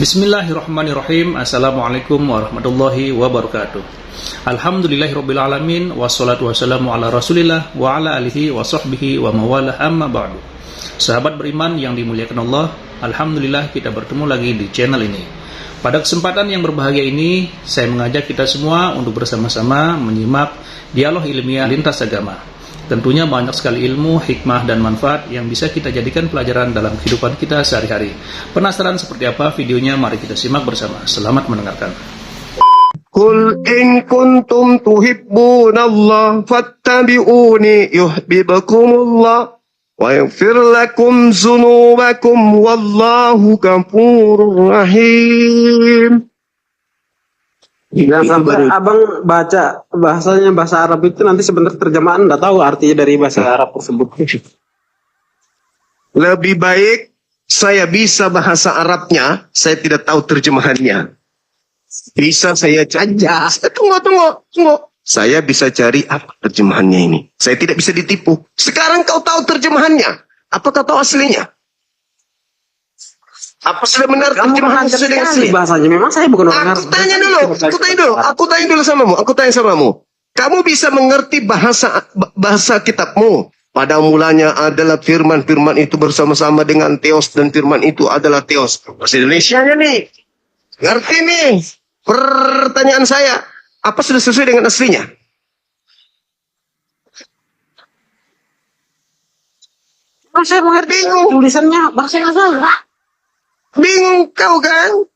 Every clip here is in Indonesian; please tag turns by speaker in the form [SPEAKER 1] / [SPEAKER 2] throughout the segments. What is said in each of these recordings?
[SPEAKER 1] Bismillahirrahmanirrahim. Assalamualaikum warahmatullahi wabarakatuh. Alhamdulillahirrabbilalamin. Wassalatu wassalamu ala rasulillah wa ala alihi wa sahbihi wa mawalah amma ba'du. Sahabat beriman yang dimuliakan Allah, Alhamdulillah kita bertemu lagi di channel ini. Pada kesempatan yang berbahagia ini, saya mengajak kita semua untuk bersama-sama menyimak dialog ilmiah lintas agama. Tentunya banyak sekali ilmu, hikmah, dan manfaat yang bisa kita jadikan pelajaran dalam kehidupan kita sehari-hari. Penasaran seperti apa videonya? Mari kita simak bersama. Selamat mendengarkan.
[SPEAKER 2] Qul in kuntum tuhibbunallah fattabi'uni yuhibbukumullah wa yaghfir lakum dzunubakum wallahu ghafurur rahim.
[SPEAKER 3] Ya, sampai abang baca bahasanya bahasa Arab itu nanti sebentar terjemahan nggak tahu artinya dari bahasa Arab tersebut.
[SPEAKER 2] Lebih baik saya bisa bahasa Arabnya, saya tidak tahu terjemahannya. Bisa saya caja. Tunggu. Saya bisa cari apa terjemahannya ini. Saya tidak bisa ditipu. Sekarang kau tahu terjemahannya. Apakah tahu aslinya? Apa sudah benar terjemahan sesuai dengan asli?
[SPEAKER 3] Bahasanya memang saya bukan orang Arab.
[SPEAKER 2] Aku tanya dulu samamu. Kamu bisa mengerti bahasa kitabmu? Pada mulanya adalah firman itu bersama-sama dengan Theos, dan firman itu adalah Theos. Bahasa Indonesianya nih. Ngerti nih. Pertanyaan saya, apa sudah sesuai dengan aslinya?
[SPEAKER 3] Saya mengerti tulisannya bahasa Arab.
[SPEAKER 2] Bingung kau kan?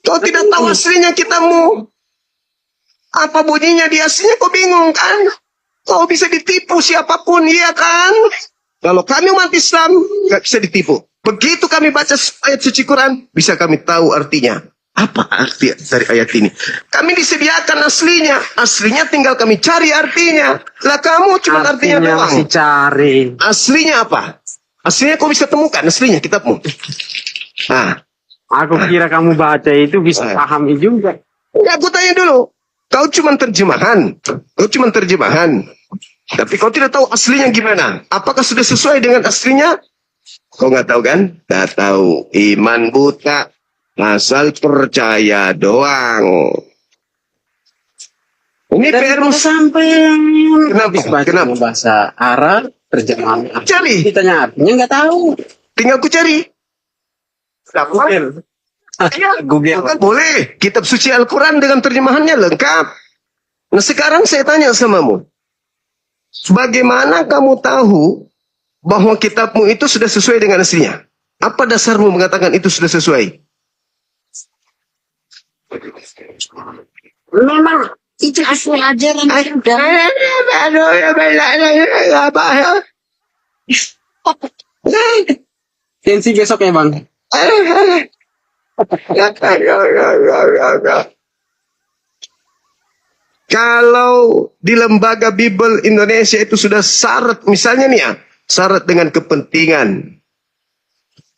[SPEAKER 2] Kau tidak tahu aslinya kitabmu. Apa bunyinya di aslinya, kau bingung kan? Kau bisa ditipu siapapun, iya kan? Kalau kami umat Islam, nggak bisa ditipu. Begitu kami baca ayat suci Quran, bisa kami tahu artinya. Apa arti dari ayat ini? Kami disediakan aslinya. Aslinya tinggal kami cari artinya. Lah kamu cuma artinya doang.
[SPEAKER 3] Masih cari.
[SPEAKER 2] Aslinya apa? Aslinya kau bisa temukan aslinya kitabmu. Nah,
[SPEAKER 3] Aku kira kamu baca itu bisa pahami juga.
[SPEAKER 2] enggak, aku tanya dulu. Kau cuma terjemahan. Tapi kau tidak tahu aslinya gimana. Apakah sudah sesuai dengan aslinya? Kau nggak tahu kan? Nggak tahu. Iman buta. Asal percaya doang. Ini PR
[SPEAKER 3] sampai
[SPEAKER 2] Kenapa?
[SPEAKER 3] bahasa Arab terjemahan.
[SPEAKER 2] Cari.
[SPEAKER 3] Ditanya artinya nggak tahu.
[SPEAKER 2] Tinggal ku cari.
[SPEAKER 3] Google. Google.
[SPEAKER 2] Kan boleh. Kitab suci Al-Quran dengan terjemahannya lengkap. Nah sekarang saya tanya samamu. Bagaimana kamu tahu bahwa kitabmu itu sudah sesuai dengan aslinya? Apa dasarmu mengatakan itu sudah sesuai?
[SPEAKER 4] Memang itu asli ajaran sudah.
[SPEAKER 3] Tensi besok ya bang.
[SPEAKER 2] Kalau di lembaga Bible Indonesia itu sudah syarat, misalnya nih ya, syarat dengan kepentingan,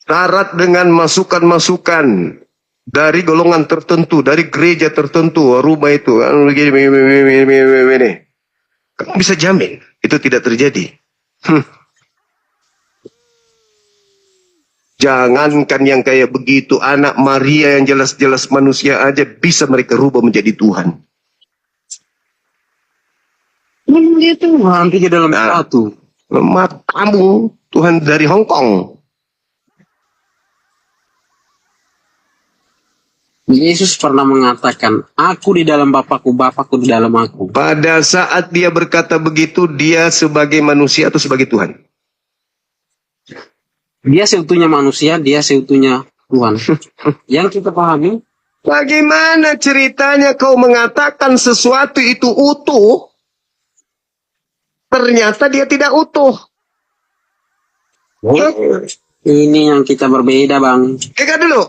[SPEAKER 2] syarat dengan masukan-masukan dari golongan tertentu, dari gereja tertentu, rumah itu, kamu bisa jamin itu tidak terjadi. Jangankan yang kayak begitu, anak Maria yang jelas-jelas manusia aja bisa mereka rubah menjadi Tuhan.
[SPEAKER 3] Dia Tuhan tiga dalam satu.
[SPEAKER 2] Matamu Tuhan dari Hong Kong.
[SPEAKER 3] Yesus pernah mengatakan, aku di dalam Bapakku, Bapakku di dalam aku.
[SPEAKER 2] Pada saat dia berkata begitu, dia sebagai manusia atau sebagai Tuhan?
[SPEAKER 3] Dia seutuhnya manusia, dia seutuhnya Tuhan. Yang kita pahami,
[SPEAKER 2] Bagaimana ceritanya kau mengatakan sesuatu itu utuh, ternyata dia tidak utuh?
[SPEAKER 3] ini yang kita berbeda bang.
[SPEAKER 2] Dengar dulu.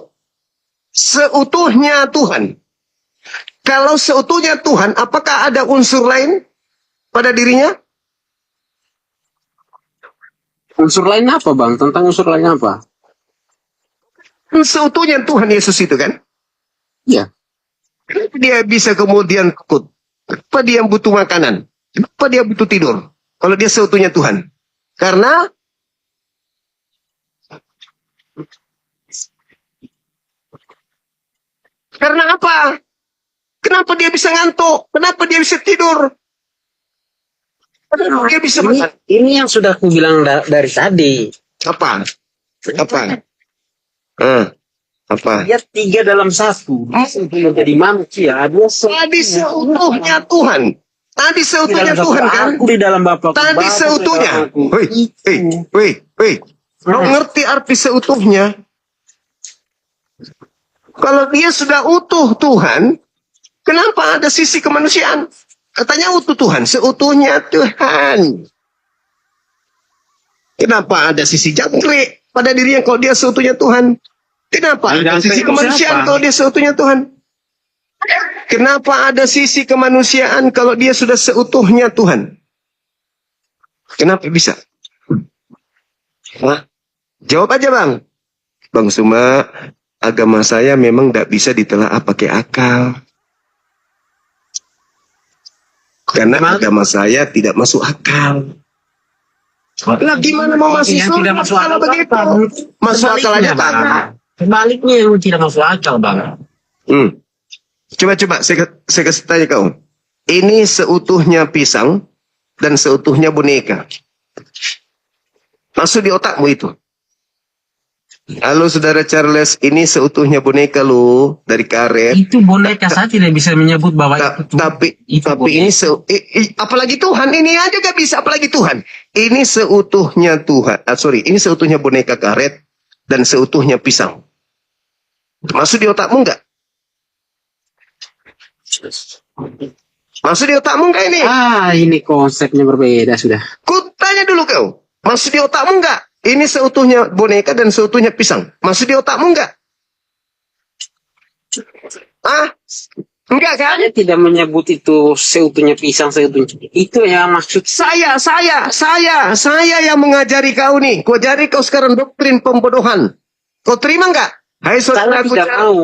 [SPEAKER 2] Seutuhnya Tuhan. Kalau seutuhnya Tuhan, apakah ada unsur lain pada dirinya?
[SPEAKER 3] Unsur lain apa bang? Tentang unsur lain apa?
[SPEAKER 2] Seutuhnya Tuhan Yesus itu kan?
[SPEAKER 3] Iya.
[SPEAKER 2] Kenapa dia bisa kemudian takut? Kenapa dia butuh makanan? Kenapa dia butuh tidur? Kalau dia seutuhnya Tuhan. Karena Karena apa? Kenapa dia bisa ngantuk? Kenapa dia bisa tidur? Kenapa dia bisa makan?
[SPEAKER 3] Ini yang sudah aku bilang dari tadi.
[SPEAKER 2] Apa? Apa? Apa?
[SPEAKER 3] Dia 3 dalam 1. Menjadi manusia. Dia
[SPEAKER 2] Tadi seutuhnya Tuhan. Tadi seutuhnya Tuhan kan?
[SPEAKER 3] Aku di dalam Bapakku.
[SPEAKER 2] Tadi seutuhnya. Woi. Lo ngerti arti seutuhnya? Kalau dia sudah utuh Tuhan, kenapa ada sisi kemanusiaan? Katanya utuh Tuhan, seutuhnya Tuhan. Kenapa ada sisi jangkrik pada dirinya kalau dia seutuhnya Tuhan? Kenapa ada sisi kemanusiaan kalau dia seutuhnya Tuhan? Kenapa ada sisi kemanusiaan kalau dia sudah seutuhnya Tuhan? Kenapa bisa? Hah? Jawab aja bang. Bang Suma, agama saya memang tidak bisa ditelaah pakai akal. Karena agama saya tidak masuk akal. Lah gimana mau masuk
[SPEAKER 3] tidak masuk
[SPEAKER 2] kalau
[SPEAKER 3] akal,
[SPEAKER 2] begitu?
[SPEAKER 3] Bang.
[SPEAKER 2] Masuk akal aja
[SPEAKER 3] Bang.
[SPEAKER 2] kagak.
[SPEAKER 3] Sebaliknya yang tidak masuk akal, Bang.
[SPEAKER 2] Coba saya kasih tanya kau. Ini seutuhnya pisang dan seutuhnya boneka. Masuk di otakmu itu. Halo saudara Charles, ini seutuhnya boneka lo dari karet.
[SPEAKER 3] Itu boneka saya tidak bisa menyebut bahwa
[SPEAKER 2] Tapi
[SPEAKER 3] boneka.
[SPEAKER 2] ini apalagi Tuhan ini aja gak bisa, apalagi Tuhan. Ini seutuhnya Tuhan. Ini seutuhnya boneka karet dan seutuhnya pisang. Masuk di otakmu enggak? Masuk di otakmu enggak ini?
[SPEAKER 3] Ini konsepnya berbeda sudah.
[SPEAKER 2] Kutanya dulu kau. Masuk di otakmu enggak? Ini seutuhnya boneka dan seutuhnya pisang. Masuk di otakmu enggak? Enggak kan?
[SPEAKER 3] Saya tidak menyebut itu seutuhnya pisang, seutuhnya. Itu yang maksud
[SPEAKER 2] Saya yang mengajari kau nih. Kau ajari kau sekarang doktrin pembodohan. Kau terima enggak? Hai
[SPEAKER 3] saya
[SPEAKER 2] saudaraku
[SPEAKER 3] tidak
[SPEAKER 2] Charles.
[SPEAKER 3] mau.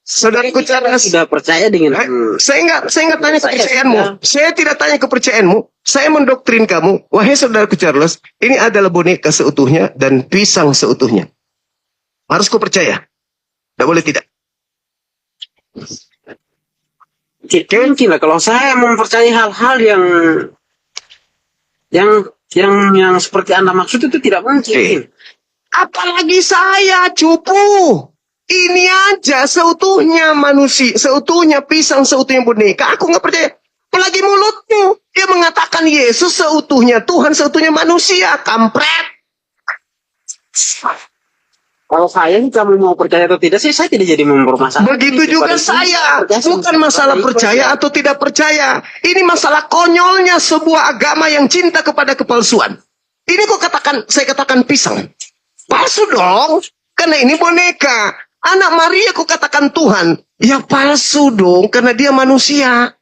[SPEAKER 2] Saudaraku Charles.
[SPEAKER 3] Tidak percaya dengan
[SPEAKER 2] Saya enggak tanya kepercayaanmu. Saya tidak tanya kepercayaanmu. Saya mendoktrin kamu. Wahai saudaraku Charles, ini adalah boneka seutuhnya dan pisang seutuhnya. Harus kau percaya. Tidak boleh tidak.
[SPEAKER 3] Tidak mungkin lah kalau saya mempercayai hal-hal yang seperti Anda maksud itu tidak mungkin.
[SPEAKER 2] Apalagi saya, cupu. Ini aja seutuhnya manusia, seutuhnya pisang, seutuhnya boneka. Aku nggak percaya. Apalagi mulutmu. Dia mengatakan Yesus seutuhnya Tuhan, seutuhnya manusia. Kampret.
[SPEAKER 3] Kalau saya kamu mau percaya atau tidak sih, saya tidak jadi mempermasalahkan.
[SPEAKER 2] Begitu juga saya. Bukan masalah percaya atau tidak percaya. Ini masalah konyolnya sebuah agama yang cinta kepada kepalsuan. Ini saya katakan pisang. Palsu dong. Karena ini boneka. Anak Maria kok katakan Tuhan. Ya palsu dong. Karena dia manusia.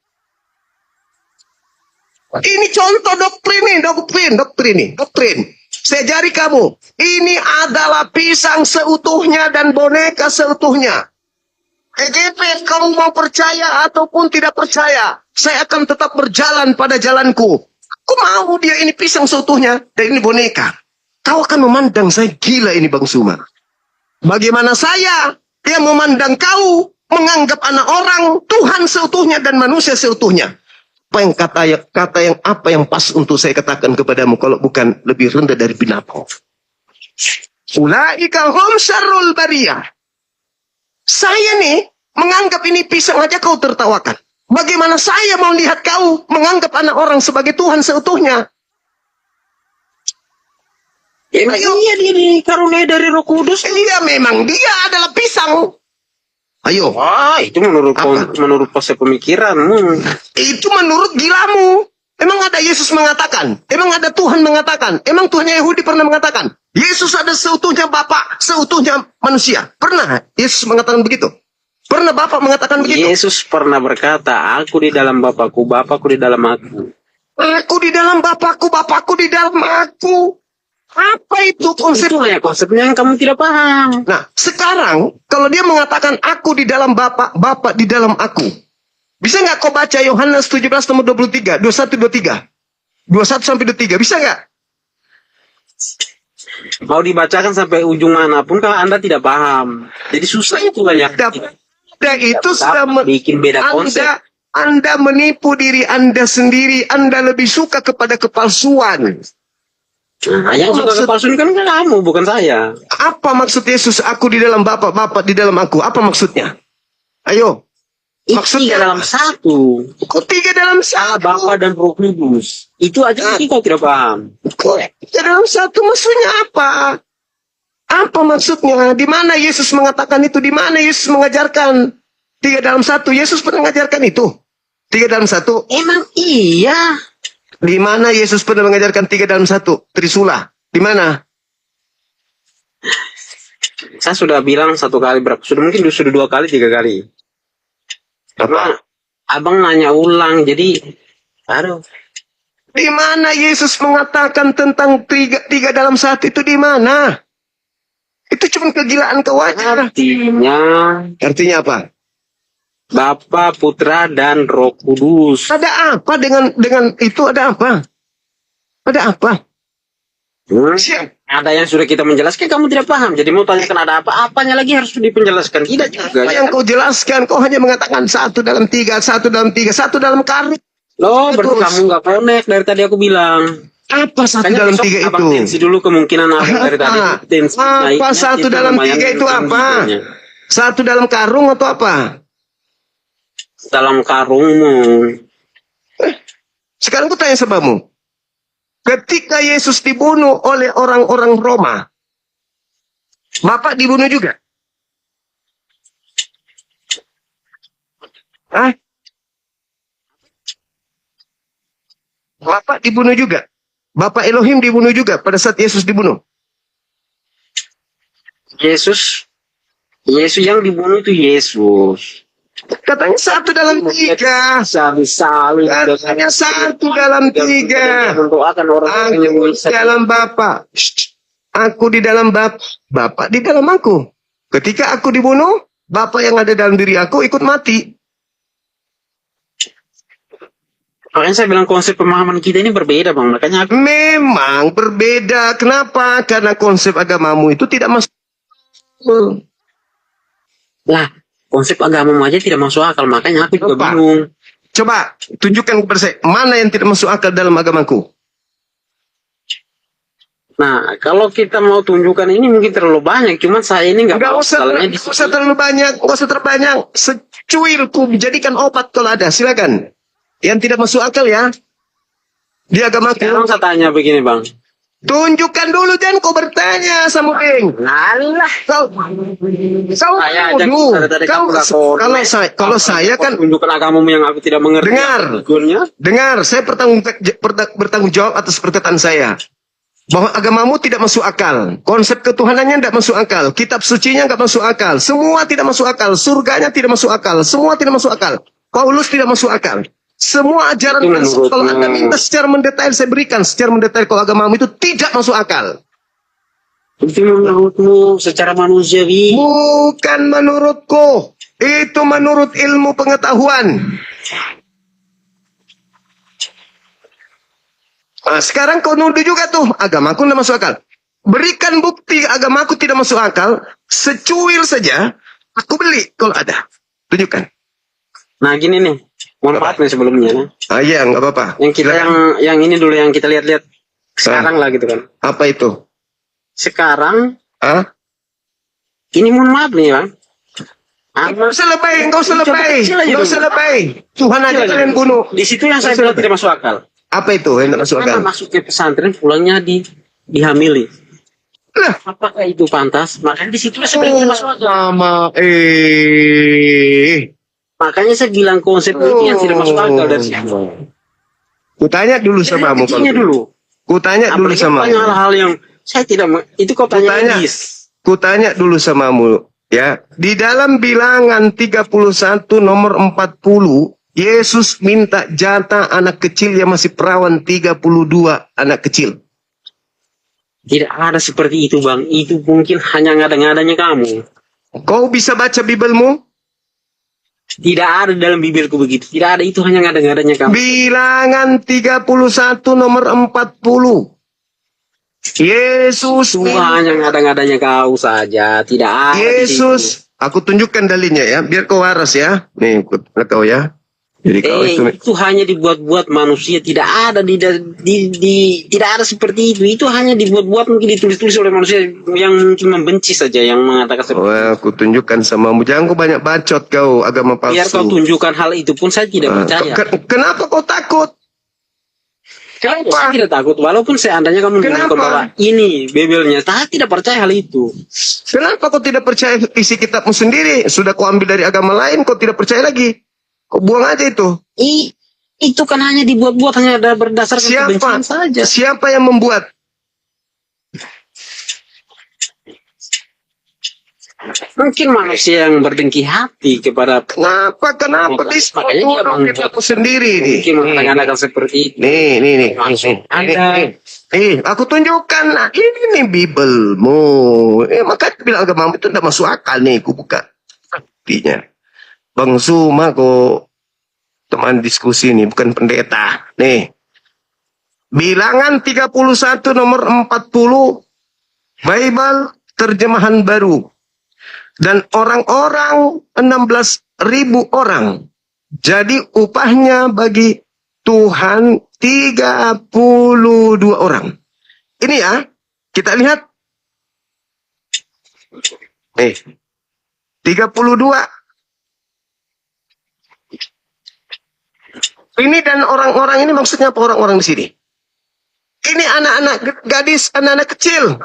[SPEAKER 2] Ini contoh doktrin. Saya ajari kamu. Ini adalah pisang seutuhnya dan boneka seutuhnya. EGP, kamu mau percaya ataupun tidak percaya, saya akan tetap berjalan pada jalanku. Aku mau dia ini pisang seutuhnya dan ini boneka. Kau akan memandang saya gila ini Bang Suma. Bagaimana saya yang memandang kau menganggap anak orang Tuhan seutuhnya dan manusia seutuhnya? Apa yang pas untuk saya katakan kepadamu kalau bukan lebih rendah dari binatang? Ulaika hum syarrul bariyah. Saya nih menganggap ini pisang aja kau tertawakan. Bagaimana saya mau lihat kau menganggap anak orang sebagai Tuhan seutuhnya?
[SPEAKER 3] Iya dia dikaruniai dari Roh Kudus.
[SPEAKER 2] Iya memang dia adalah pisang. Ayo.
[SPEAKER 3] Itu menurut proses pemikiranmu.
[SPEAKER 2] Itu menurut gilamu. Emang ada Yesus mengatakan? Emang ada Tuhan mengatakan? Emang Tuhannya Yahudi pernah mengatakan? Yesus ada seutuhnya Bapa, seutuhnya manusia. Pernah Yesus mengatakan begitu? Pernah Bapa mengatakan begitu?
[SPEAKER 3] Yesus pernah berkata, aku di dalam Bapakku, Bapakku di dalam aku.
[SPEAKER 2] Aku di dalam Bapakku, Bapakku di dalam aku. Apa itu konsep?
[SPEAKER 3] Itulah ya konsepnya yang kamu tidak paham.
[SPEAKER 2] Nah, sekarang kalau dia mengatakan aku di dalam Bapa, Bapa di dalam aku. Bisa nggak kau baca Yohanes 17 nomor 23, 21 23. 21 sampai 23, bisa nggak?
[SPEAKER 3] Mau dibacakan sampai ujung manapun kalau Anda tidak paham. Jadi susah itu banyak.
[SPEAKER 2] Anda itu sudah
[SPEAKER 3] bikin beda konsep.
[SPEAKER 2] Anda menipu diri Anda sendiri. Anda lebih suka kepada kepalsuan.
[SPEAKER 3] Nah, yang suka kepalsuan kan kamu, bukan saya.
[SPEAKER 2] Apa maksud Yesus? Aku di dalam Bapa, Bapa di dalam aku. Apa maksudnya? Ayo.
[SPEAKER 3] Maksudnya dalam satu.
[SPEAKER 2] Kok 3 dalam 1?
[SPEAKER 3] Bapa dan Roh Kudus. Itu aja mungkin kau tidak paham.
[SPEAKER 2] Kok 3 dalam 1 maksudnya apa? Apa maksudnya? Di mana Yesus mengatakan itu? Di mana Yesus mengajarkan 3 dalam 1? Yesus pernah mengajarkan itu? 3 dalam 1?
[SPEAKER 3] Emang iya.
[SPEAKER 2] Di mana Yesus pernah mengajarkan 3 dalam 1? Trisula. Di mana?
[SPEAKER 3] Saya sudah bilang 1 kali berapa? Mungkin sudah 2 kali, 3 kali. Karena abang nanya ulang, jadi aduh.
[SPEAKER 2] Di mana Yesus mengatakan tentang 3 dalam 1 itu di mana? Itu cuma kegilaan kau aja. Artinya apa?
[SPEAKER 3] Bapa, Putra, dan Roh Kudus.
[SPEAKER 2] Ada apa dengan itu? Ada apa? Ada apa?
[SPEAKER 3] Ada yang sudah kita menjelaskan, kamu tidak paham. Jadi mau tanyakan ada apa-apanya lagi harus dipenjelaskan. Tidak juga.
[SPEAKER 2] Apa yang kau jelaskan? Kau hanya mengatakan 1 dalam 3, 1 dalam 3, 1 dalam karung.
[SPEAKER 3] Loh, berarti kamu nggak connect dari tadi aku bilang.
[SPEAKER 2] Apa 1 dalam 3 itu?
[SPEAKER 3] Tensi dulu kemungkinan abang dari tadi. Tensi
[SPEAKER 2] apa 1 dalam 3 itu apa? 1 dalam karung atau apa?
[SPEAKER 3] Dalam karungmu.
[SPEAKER 2] Sekarang aku tanya sebamu. Ketika Yesus dibunuh oleh orang-orang Roma, Bapak dibunuh juga? Hah? Bapak dibunuh juga? Bapak Elohim dibunuh juga pada saat Yesus dibunuh?
[SPEAKER 3] Yesus yang dibunuh itu Yesus.
[SPEAKER 2] Katanya 1 dalam 3. Katanya 1 dalam 3. Aku di dalam Bapa. Aku di dalam Bapa. Bapa di dalam aku. Ketika aku dibunuh, Bapa yang ada dalam diri aku ikut mati.
[SPEAKER 3] Makanya saya bilang konsep pemahaman kita ini berbeda, Bang. Makanya aku...
[SPEAKER 2] Memang berbeda. Kenapa? Karena konsep agamamu itu tidak masuk.
[SPEAKER 3] Lah, konsep agamamu aja tidak masuk akal. Makanya aku juga bingung.
[SPEAKER 2] Coba tunjukkan kepada saya. Mana yang tidak masuk akal dalam agamaku?
[SPEAKER 3] Nah, kalau kita mau tunjukkan ini mungkin terlalu banyak. Cuman saya ini nggak
[SPEAKER 2] usah terlalu banyak. Nggak usah terlalu banyak. Secuilku jadikan obat kalau ada. Silakan. Yang tidak masuk akal ya. Di agamaku.
[SPEAKER 3] Sekarang saya tanya begini, Bang.
[SPEAKER 2] Tunjukkan dulu, jangan kau bertanya sama Beng.
[SPEAKER 3] Alah,
[SPEAKER 2] kalau saya kan
[SPEAKER 3] tunjukkan agamamu yang aku tidak mengerti.
[SPEAKER 2] Dengar, saya bertanggung jawab atas perkataan saya. Bahwa agamamu tidak masuk akal. Konsep ketuhanannya tidak masuk akal. Kitab sucinya nggak masuk akal. Semua tidak masuk akal. Surganya tidak masuk akal. Semua tidak masuk akal. Paulus tidak masuk akal. Semua ajaran kalau Anda minta secara mendetail saya berikan secara mendetail. Kalau agamamu itu tidak masuk akal.
[SPEAKER 3] Itu menurutmu secara manusiawi?
[SPEAKER 2] Bukan menurutku. Itu menurut ilmu pengetahuan. Nah, sekarang kau nuduh juga tuh agamaku tidak masuk akal. Berikan bukti agamaku tidak masuk akal. Secuil saja. Aku beli kalau ada. Tunjukkan.
[SPEAKER 3] Nah gini nih. Mohon maaf nih sebelumnya.
[SPEAKER 2] Ah iya, nggak apa-apa.
[SPEAKER 3] Yang kita yang ini dulu yang kita lihat-lihat sekarang lah gitu kan.
[SPEAKER 2] Apa itu?
[SPEAKER 3] Sekarang. Ini mohon maaf nih, Bang.
[SPEAKER 2] Enggak usah lebay. Tuhan aja kalian bunuh.
[SPEAKER 3] Di situ yang saya bilang tidak masuk akal.
[SPEAKER 2] Apa itu yang tidak masuk akal?
[SPEAKER 3] Karena masuk ke pesantren pulangnya dihamili. Nah, apakah itu pantas? Makanya di situ sebenarnya masuk akal. Makanya saya bilang konsep itu yang tidak masuk akal dari situ.
[SPEAKER 2] Kutanya dulu sama kamu. Kutanya dulu sama kamu.
[SPEAKER 3] Hal-hal yang saya tidak itu kau tanya.
[SPEAKER 2] Kutanya dulu samamu ya. Di dalam Bilangan 31 nomor 40, Yesus minta jatah anak kecil yang masih perawan 32 anak kecil.
[SPEAKER 3] Tidak ada seperti itu, Bang. Itu mungkin hanya ngada-ngadanya kamu.
[SPEAKER 2] Kau bisa baca Bibelmu?
[SPEAKER 3] Tidak ada dalam Bibelku begitu. Tidak ada, itu hanya ngada-ngadanya kamu.
[SPEAKER 2] Bilangan 31 nomor 40. Yesus
[SPEAKER 3] hanya ngada-ngadanya kau saja. Tidak ada.
[SPEAKER 2] Yesus Aku tunjukkan dalilnya ya, biar kau waras ya. Nih, kau ya. Jadi kau
[SPEAKER 3] Itu hanya dibuat-buat manusia, tidak ada tidak ada seperti itu. Itu hanya dibuat-buat, mungkin ditulis-tulis oleh manusia yang mungkin membenci saja, yang mengatakan seperti itu.
[SPEAKER 2] aku tunjukkan samamu. Jangan kau banyak bacot kau, agama palsu.
[SPEAKER 3] Biar kau tunjukkan hal itu pun saya tidak percaya.
[SPEAKER 2] Kenapa kau takut?
[SPEAKER 3] Kenapa? Saya tidak takut, walaupun seandainya kamu menunjukkan bahwa ini bebelnya, saya tidak percaya hal itu.
[SPEAKER 2] Kenapa kau tidak percaya isi kitabmu sendiri? Sudah kau ambil dari agama lain, kau tidak percaya lagi. Kau buang aja itu.
[SPEAKER 3] Itu kan hanya dibuat-buat, hanya berdasarkan kebencian saja.
[SPEAKER 2] Siapa yang membuat?
[SPEAKER 3] Mungkin manusia yang berdengki hati kepada.
[SPEAKER 2] Kenapa?
[SPEAKER 3] Makanya dia
[SPEAKER 2] Kitabmu sendiri nih.
[SPEAKER 3] Mungkin mengatakan seperti itu.
[SPEAKER 2] Nih. Aku tunjukkan. Nah, ini nih Bibelmu. Maka bilang agamamu itu tidak masuk akal nih. Aku buka artinya. Bang Zuma kok teman diskusi nih, bukan pendeta. Nih. Bilangan 31 nomor 40 Bible terjemahan baru. Dan orang-orang 16.000 orang. Jadi upahnya bagi Tuhan 32 orang. Ini ya, kita lihat. Nih. 32. Ini dan orang-orang ini maksudnya apa orang-orang di sini? Ini anak-anak gadis, anak-anak kecil.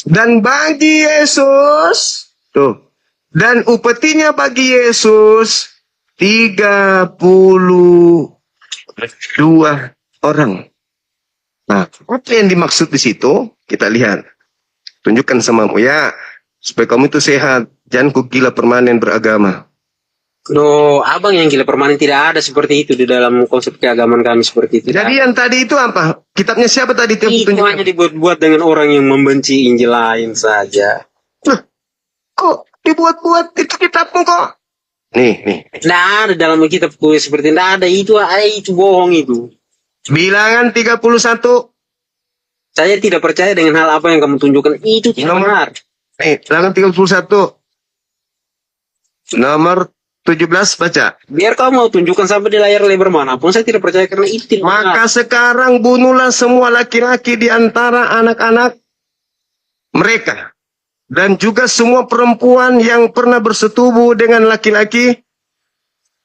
[SPEAKER 2] Dan bagi Yesus, tuh. Dan upetinya bagi Yesus 32 orang. Nah, apa yang dimaksud di situ? Kita lihat. Tunjukkan samamu ya, supaya kamu itu sehat. Jangan kau gila permanen beragama.
[SPEAKER 3] Loh, abang yang gila permanen, tidak ada seperti itu di dalam konsep keagamaan kami seperti itu.
[SPEAKER 2] Jadi yang tadi itu apa? Kitabnya siapa tadi?
[SPEAKER 3] Itu hanya dibuat-buat dengan orang yang membenci Injil lain saja.
[SPEAKER 2] Nah, kok dibuat-buat itu kitabmu kok? Nih.
[SPEAKER 3] Tidak ada dalam kitab kue seperti itu. Tidak ada itu bohong itu.
[SPEAKER 2] Bilangan 31.
[SPEAKER 3] Saya tidak percaya dengan hal apa yang kamu tunjukkan. Itu tidak benar.
[SPEAKER 2] Bilangan 31. Nomor 17 baca.
[SPEAKER 3] Biar kau mau tunjukkan sampai di layar lebar manapun, saya tidak percaya karena itu tidak
[SPEAKER 2] Maka
[SPEAKER 3] benar.
[SPEAKER 2] sekarang bunuhlah semua laki-laki di antara anak-anak mereka. Dan juga semua perempuan yang pernah bersetubuh dengan laki-laki.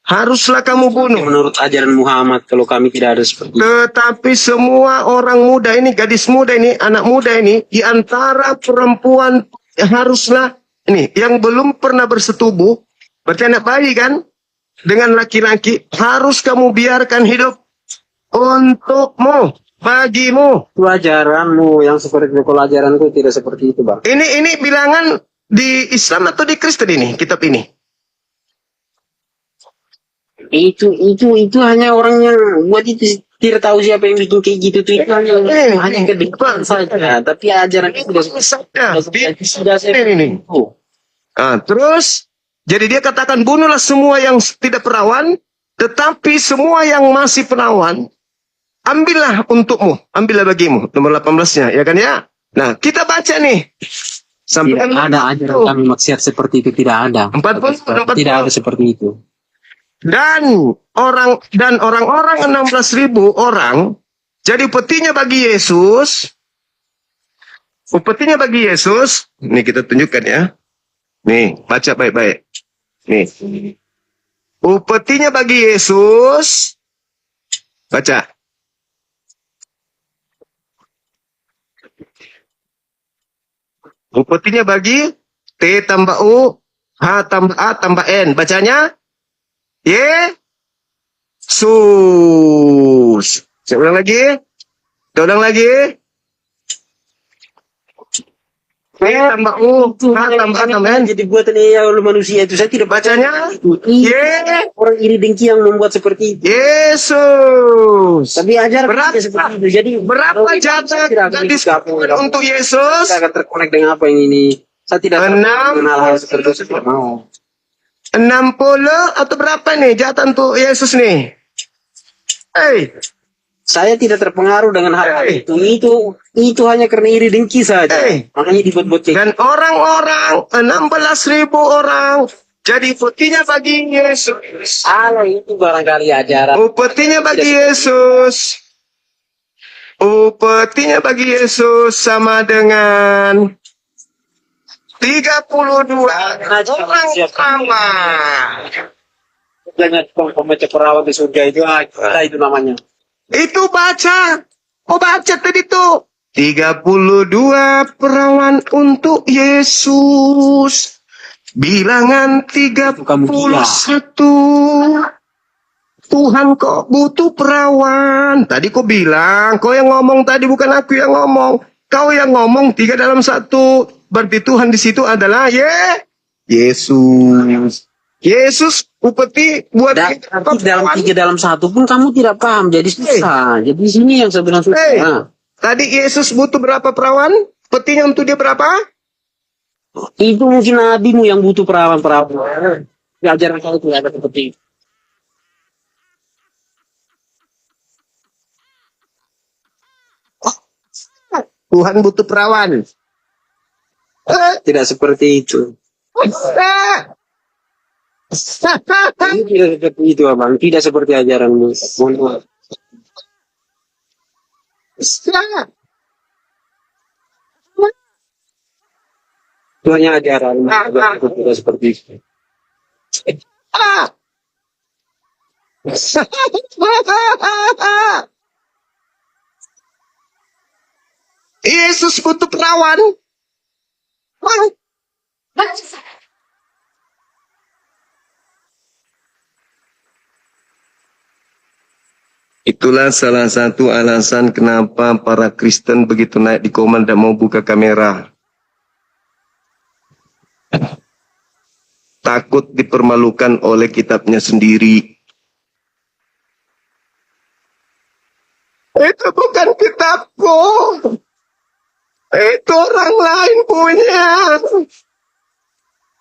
[SPEAKER 2] Haruslah kamu bunuh.
[SPEAKER 3] Menurut ajaran Muhammad, kalau kami tidak ada seperti itu.
[SPEAKER 2] Tetapi semua orang muda ini, gadis muda ini, anak muda ini, di antara perempuan haruslah, ini, yang belum pernah bersetubuh, berarti anak bayi kan, dengan laki-laki, harus kamu biarkan hidup untukmu, bagimu.
[SPEAKER 3] Itu ajaranmu yang seperti itu, kalau ajaranku tidak seperti itu, Bang.
[SPEAKER 2] Ini bilangan di Islam atau di Kristen ini, kitab ini?
[SPEAKER 3] Itu hanya orang yang buat itu, tidak tahu siapa yang bikin kayak gitu tuh, itu hanya kedepan saja. Tapi ajaran itu sudah
[SPEAKER 2] Ini. Terus, jadi dia katakan bunuhlah semua yang tidak perawan, tetapi semua yang masih perawan, ambillah untukmu, ambillah bagimu. Nomor 18-nya, ya kan ya? Nah, kita baca nih. Sampai
[SPEAKER 3] tidak ada ajaran kami maksiat seperti itu, tidak ada.
[SPEAKER 2] 40.
[SPEAKER 3] Tidak ada seperti itu.
[SPEAKER 2] Dan orang-orang 16.000 orang, jadi upetinya bagi Yesus. Upetinya bagi Yesus, nih kita tunjukkan ya. Nih, baca baik-baik. Nih. Upetinya bagi Yesus. Baca. Upetinya bagi T tambah U, H tambah A tambah N. Bacanya Yesus. Saya ulang lagi. Kita ulang lagi. T tambah U, H tambah A tambah N.
[SPEAKER 3] Jadi buatan oleh manusia itu, saya tidak
[SPEAKER 2] Bacanya
[SPEAKER 3] orang iri dengki yang membuat seperti itu.
[SPEAKER 2] Yesus.
[SPEAKER 3] Tapi ajar
[SPEAKER 2] Berapa?
[SPEAKER 3] seperti itu. Jadi
[SPEAKER 2] Berapa jatah gadis untuk Yesus?
[SPEAKER 3] Saya akan terkonek dengan apa yang ini. Saya tidak mengenal hal seperti itu. Saya tidak mau.
[SPEAKER 2] 60 atau berapa nih jatah untuk Yesus nih?
[SPEAKER 3] Saya tidak terpengaruh dengan hal itu. Itu hanya karena iri dengki saja. Makanya dibuat-buat kayak
[SPEAKER 2] Dan orang-orang 16.000 orang jadi petinya bagi Yesus.
[SPEAKER 3] Allah itu barangkali ajaran.
[SPEAKER 2] Upetinya bagi Yesus. Upetinya bagi Yesus sama dengan 32 orang sama.
[SPEAKER 3] Jangan pembaca perawan di surga itu, itu namanya.
[SPEAKER 2] Itu baca. Oh baca tadi tuh. 32 perawan untuk Yesus. Bilangan 31. Tuhan kok butuh perawan. Tadi kau bilang, kau yang ngomong tadi bukan aku yang ngomong. Kau yang ngomong 3 dalam 1. Berarti Tuhan di situ adalah Yesus. Yesus upeti buat kita.
[SPEAKER 3] Dalam 3 dalam 1 pun kamu tidak paham. Jadi susah. Jadi sini yang sebenarnya susah.
[SPEAKER 2] Tadi Yesus butuh berapa perawan? Petinya untuk dia berapa?
[SPEAKER 3] Itu mungkin nabimu yang butuh perawan-perawan. Ajaran kau itu ada seperti itu.
[SPEAKER 2] Tuhan butuh perawan.
[SPEAKER 3] Tidak seperti itu. Tidak seperti itu, Abang. Tidak seperti ajaranmu. Mohon maaf. Itu hanya ajaran. Tidak seperti itu.
[SPEAKER 2] Yesus butuh perawan. Itulah salah satu alasan kenapa para Kristen begitu naik di komen dan mau buka kamera. Takut dipermalukan oleh kitabnya sendiri. Itu bukan kitabku. Itu orang lain punya.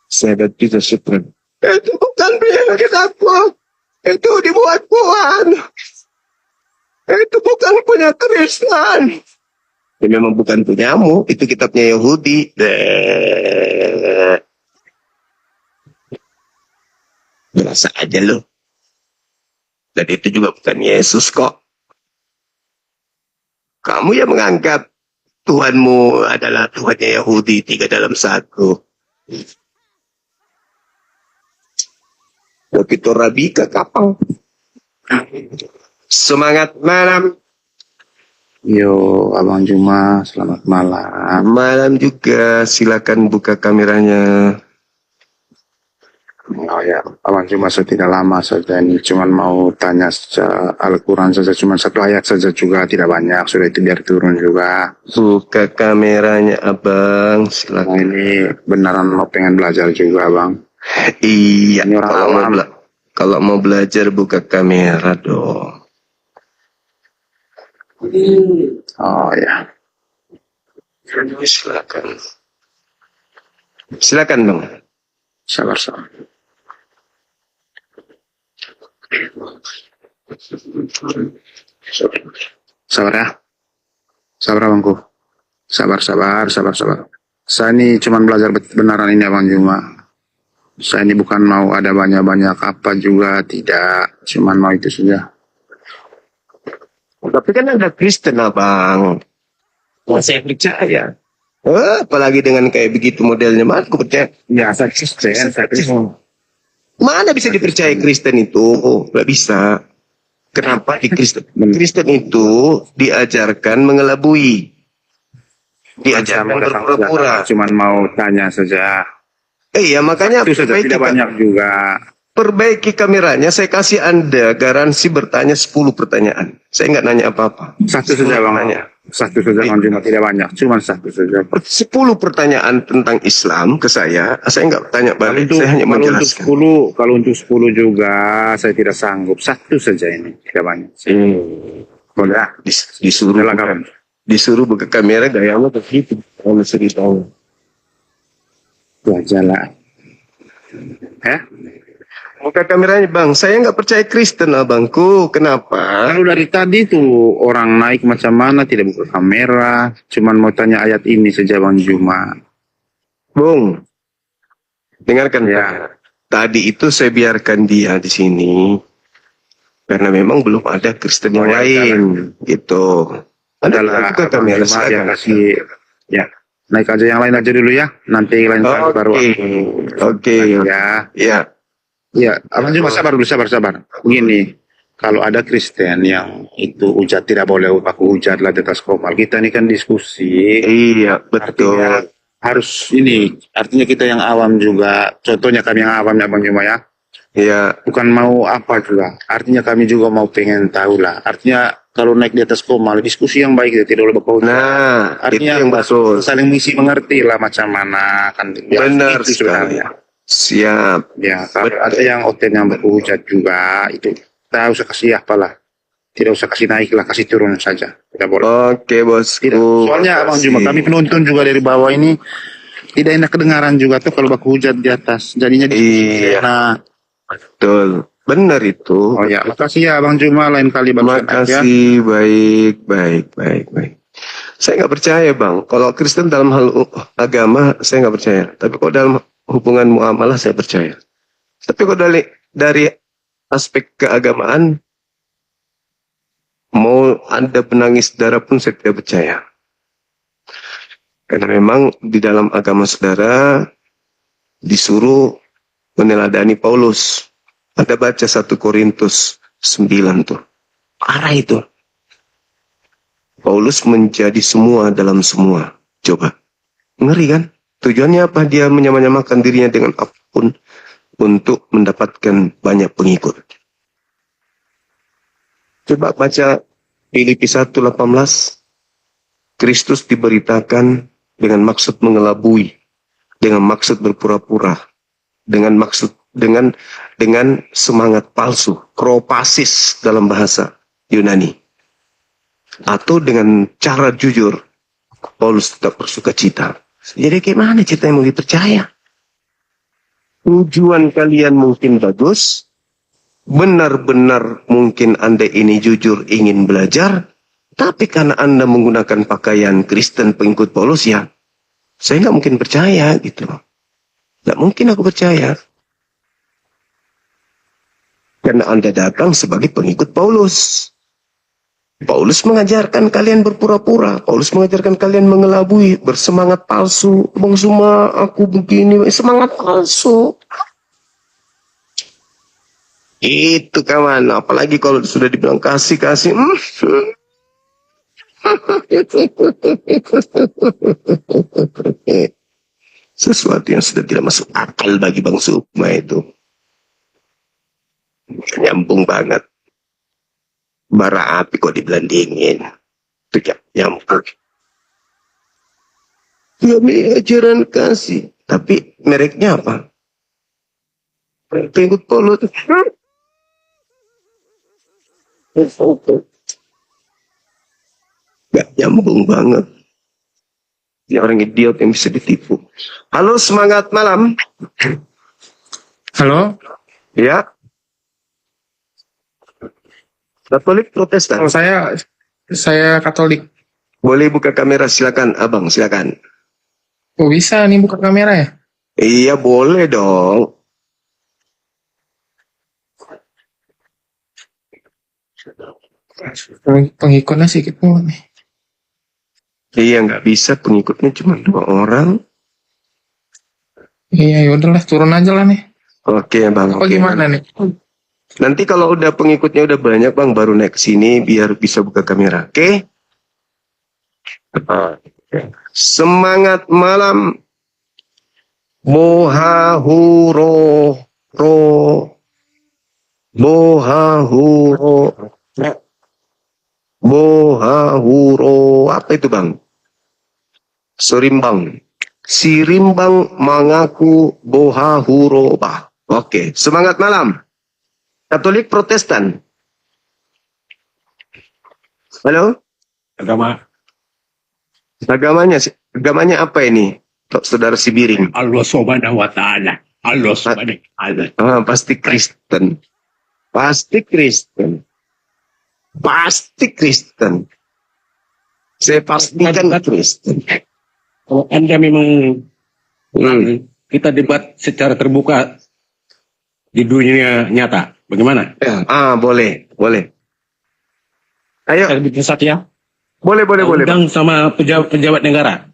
[SPEAKER 2] Saya tidak suka. Itu bukan kitabku. Itu dibuat-buat. Itu bukan punya Kristen. Ini memang bukan punyamu. Itu kitabnya Yahudi. Berasa aja lo. Dan itu juga bukan Yesus kok. Kamu yang menganggap Tuhanmu adalah Tuhannya Yahudi 3 dalam 1. Begitu Rabi ke kapal. Semangat malam.
[SPEAKER 5] Yo, Abang Juma, selamat malam.
[SPEAKER 2] Malam juga, silakan buka kameranya.
[SPEAKER 5] Oh ya, Abang Juma saya tidak lama saja ini, cuman mau tanya saja Al-Quran saja, cuma 1 ayat saja juga, tidak banyak, sudah itu biar turun juga.
[SPEAKER 2] Buka kameranya Abang,
[SPEAKER 5] Nah,
[SPEAKER 2] silakan.
[SPEAKER 5] ini beneran mau pengen belajar juga, Bang.
[SPEAKER 2] Iya,
[SPEAKER 5] Ini orang awam.
[SPEAKER 2] kalau mau belajar buka kamera dong.
[SPEAKER 5] Oh ya,
[SPEAKER 2] Silakan. Silakan Bang.
[SPEAKER 5] sabar-sabar. Sabar ya. Sabar Abangku. Sabar. Saya ini cuma belajar beneran ini Abang Juma. Saya ini bukan mau ada banyak-banyak apa juga, tidak. Cuman mau itu saja.
[SPEAKER 2] Tapi kan ada Kristen Abang. Saya percaya. Apalagi dengan kayak begitu modelnya, mana aku percaya.
[SPEAKER 5] Ya, saya Kristen.
[SPEAKER 2] Mana bisa dipercaya Kristen itu? Gak bisa. Kenapa di Kristen? Kristen itu diajarkan mengelabui. Diajarkan berpura-pura.
[SPEAKER 5] Cuman mau tanya saja.
[SPEAKER 2] Iya, makanya
[SPEAKER 5] Itu saja tidak banyak juga.
[SPEAKER 2] perbaiki kameranya. Saya kasih Anda garansi bertanya 10 pertanyaan. Saya nggak nanya apa-apa.
[SPEAKER 5] Satu saja Bang.
[SPEAKER 2] Nanya.
[SPEAKER 5] Satu saja Bang, cuma tidak banyak. Cuma satu saja.
[SPEAKER 2] 10 pertanyaan tentang Islam ke saya nggak tanya balik. Saya hanya menjelaskan.
[SPEAKER 5] Kalau untuk 10 juga saya tidak sanggup. Satu saja ini, tidak banyak. Boleh ah.
[SPEAKER 2] Disuruh
[SPEAKER 5] Silakan.
[SPEAKER 2] disuruh buka kamera gayanya begitu. Kalau ceritahu.
[SPEAKER 5] Itu aja lah.
[SPEAKER 2] Buka kameranya bang, saya nggak percaya Kristen abangku. Kenapa?
[SPEAKER 5] Kalau dari tadi tuh orang naik macam mana tidak buka kamera, cuman mau tanya ayat ini saja Bang Juma.
[SPEAKER 2] Bung, dengarkan
[SPEAKER 5] Ya.
[SPEAKER 2] Bang. Tadi itu saya biarkan dia di sini karena memang belum ada Kristen yang lain, gitu.
[SPEAKER 5] Adalah
[SPEAKER 2] Buka kamera
[SPEAKER 5] Bang Juma, dia
[SPEAKER 2] silakan.
[SPEAKER 5] kasih ya. Naik aja yang lain aja dulu ya. Nanti lain kali baru
[SPEAKER 2] Oke.
[SPEAKER 5] ya.
[SPEAKER 2] Ya.
[SPEAKER 5] Ya, Abang Juma sabar dulu, sabar. Begini, kalau ada Kristen yang itu hujat tidak boleh pakai hujat lah di atas komal. Kita ini kan diskusi.
[SPEAKER 2] Iya, betul.
[SPEAKER 5] Artinya harus ini, artinya kita yang awam juga. Contohnya kami yang awam ya Bang Juma ya.
[SPEAKER 2] Iya,
[SPEAKER 5] Bukan mau apa juga. Artinya kami juga mau pengen tahu lah. Artinya kalau naik di atas komal, diskusi yang baik, tidak boleh pakai hujat.
[SPEAKER 2] nah,
[SPEAKER 5] Artinya
[SPEAKER 2] itu yang betul.
[SPEAKER 5] saling mengisi mengerti lah macam mana kan. Ya,
[SPEAKER 2] Benar
[SPEAKER 5] itu
[SPEAKER 2] sekali.
[SPEAKER 5] sebenarnya.
[SPEAKER 2] Siap.
[SPEAKER 5] Ya, kalau ada yang hotel yang berhujat juga, itu kita usah kasih apalah. Tidak usah kasih naik lah, kasih turun saja. Tidak boleh.
[SPEAKER 2] Oke, bosku.
[SPEAKER 5] Tidak. Soalnya Abang Juma, kami penonton juga dari bawah ini tidak enak kedengaran juga tuh kalau baku hujat di atas. Jadinya
[SPEAKER 2] Iya.
[SPEAKER 5] Nah,
[SPEAKER 2] Betul. Benar itu.
[SPEAKER 5] oh ya, makasih ya Abang Juma, lain kali
[SPEAKER 2] Terima
[SPEAKER 5] bagus aja.
[SPEAKER 2] kasih. Baik. Saya nggak percaya, Bang. Kalau Kristen dalam hal agama, saya nggak percaya. Tapi kalau dalam hubungan muamalah, saya percaya. Tapi kalau dari aspek keagamaan, mau Anda menangis darah pun saya tidak percaya. Karena memang di dalam agama saudara disuruh meneladani Paulus. Anda baca 1 Korintus 9 tuh. Parah itu. Paulus menjadi semua dalam semua. Coba. Ngeri kan? Tujuannya apa? Dia menyamakan dirinya dengan apapun untuk mendapatkan banyak pengikut. Coba baca Filipi 1:18. Kristus diberitakan dengan maksud mengelabui, dengan maksud berpura-pura, dengan maksud dengan semangat palsu, kropasis dalam bahasa Yunani. Atau dengan cara jujur, Paulus tetap bersuka cita. Jadi gimana cerita yang mau dipercaya? Tujuan kalian mungkin bagus, benar-benar mungkin Anda ini jujur ingin belajar, tapi karena Anda menggunakan pakaian Kristen pengikut Paulus ya, saya nggak mungkin percaya gitu. Nggak mungkin aku percaya. Karena Anda datang sebagai pengikut Paulus. Paulus mengajarkan kalian berpura-pura. Paulus mengajarkan kalian mengelabui, bersemangat palsu. Bang Suma, aku begini, semangat palsu. Itu kawan, apalagi kalau sudah dibilang kasih. Sesuatu yang sudah tidak masuk akal bagi Bang Sukma itu. Nyambung banget. Bara api kok dibilang dingin. Itu nyambung. Kami ajaran kasih. Tapi mereknya apa? Pengikut Paulus. Gak nyambung banget. Dia orang idiot yang bisa ditipu. Halo, semangat malam.
[SPEAKER 6] Halo,
[SPEAKER 2] Ya. Katolik Protestan.
[SPEAKER 6] kalau saya Katolik.
[SPEAKER 2] Boleh buka kamera, silakan, Abang, silakan.
[SPEAKER 6] Oh, bisa nih buka kamera ya?
[SPEAKER 2] Iya, boleh dong.
[SPEAKER 6] Pengikutnya sedikit mulu nih.
[SPEAKER 2] Iya, nggak bisa, pengikutnya cuma 2 orang.
[SPEAKER 6] Iya, yaudahlah turun aja lah nih.
[SPEAKER 2] Oke, Bang.
[SPEAKER 6] Apa
[SPEAKER 2] Oke.
[SPEAKER 6] gimana nih?
[SPEAKER 2] Nanti kalau udah pengikutnya udah banyak, Bang, baru naik ke sini biar bisa buka kamera. Oke? Semangat malam. Bohahuro. Bohahuro. Bohahuro. Apa itu, Bang? Surimbang. Si Rimbang mengaku bohahuro. Oke, semangat malam. Katolik Protestan. Halo?
[SPEAKER 7] Agama
[SPEAKER 2] Agamanya apa ini? Saudara Sibiring.
[SPEAKER 7] Allah Subhanahu wa Ta'ala. Allah subhanahu wa ta'ala.
[SPEAKER 2] Pasti Kristen. Pasti Kristen. Pasti Kristen. Saya pastikan Kristen.
[SPEAKER 7] Kalau Anda memang kita debat secara terbuka di dunia nyata, bagaimana?
[SPEAKER 2] Boleh. Ayo,
[SPEAKER 7] Kita bikin Satya.
[SPEAKER 2] boleh.
[SPEAKER 7] Undang sama pejabat negara.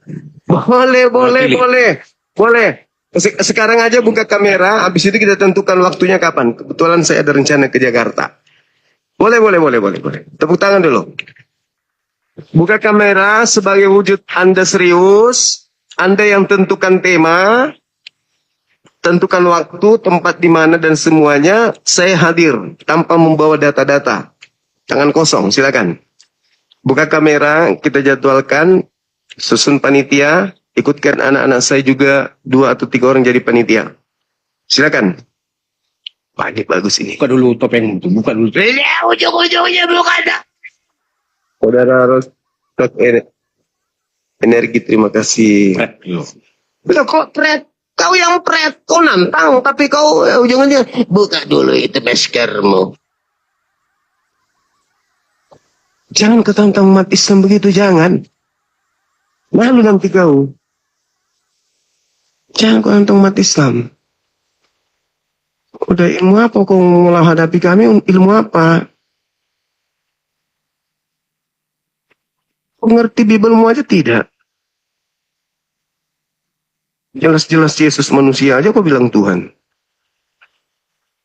[SPEAKER 2] Boleh. Sekarang aja buka kamera, habis itu kita tentukan waktunya kapan. Kebetulan saya ada rencana ke Jakarta. Boleh. Tepuk tangan dulu. Buka kamera sebagai wujud Anda serius. Anda yang tentukan tema, tentukan waktu, tempat di mana dan semuanya. Saya hadir tanpa membawa data-data. Tangan kosong, silakan. Buka kamera, kita jadwalkan, susun panitia, ikutkan anak-anak saya juga 2 atau 3 orang jadi panitia. Silakan. Wah, ini bagus ini.
[SPEAKER 7] Buka dulu topeng itu, buka dulu.
[SPEAKER 2] Ujung-ujungnya bukan. Saudara Rostok Energi, terima kasih. Udah kok pret? Kau yang pret, kau nantang, tapi kau ujungnya buka dulu itu maskermu. Jangan ketantang umat Islam begitu, jangan. Malu nanti kau. Jangan kau tantang umat Islam. Udah ilmu apa kau mau hadapi kami, ilmu apa? Kau ngerti Bibelmu aja tidak? Jelas-jelas Yesus manusia aja kau bilang Tuhan.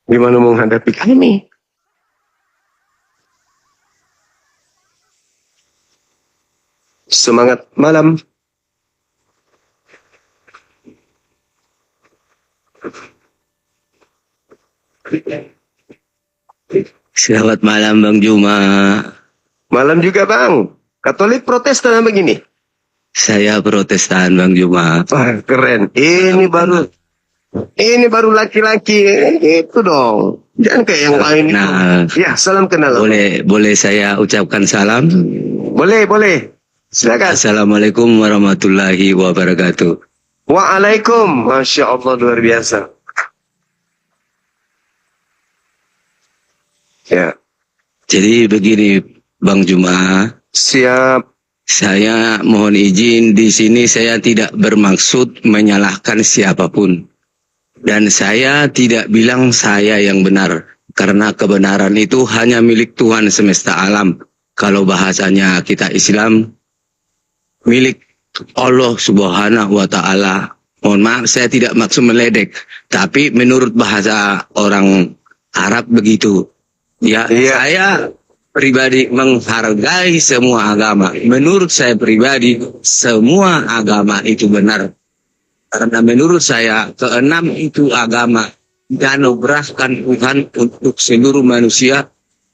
[SPEAKER 2] Gimana mau menghadapi kami? Semangat malam.
[SPEAKER 8] Selamat malam Bang Juma.
[SPEAKER 2] Malam juga Bang. Katolik Protestan apa begini?
[SPEAKER 8] Saya Protestan Bang Juma.
[SPEAKER 2] Wah, keren. Ini baru laki-laki. Itu dong. Jangan kayak yang lain.
[SPEAKER 8] Nah,
[SPEAKER 2] ya, salam kenal.
[SPEAKER 8] boleh saya ucapkan salam?
[SPEAKER 2] Boleh. Silakan.
[SPEAKER 8] Assalamualaikum warahmatullahi wabarakatuh.
[SPEAKER 2] Waalaikum. Masya Allah, luar biasa. Ya.
[SPEAKER 8] Jadi begini Bang Juma.
[SPEAKER 2] Siap.
[SPEAKER 8] Saya mohon izin, di sini saya tidak bermaksud menyalahkan siapapun. Dan saya tidak bilang saya yang benar. Karena kebenaran itu hanya milik Tuhan semesta alam. Kalau bahasanya kita Islam, milik Allah subhanahu wa ta'ala. Mohon maaf, saya tidak maksud meledek. Tapi menurut bahasa orang Arab begitu. Ya, saya pribadi menghargai semua agama. Menurut saya pribadi, semua agama itu benar. Karena menurut saya, keenam itu agama dianugerahkan Tuhan untuk seluruh manusia,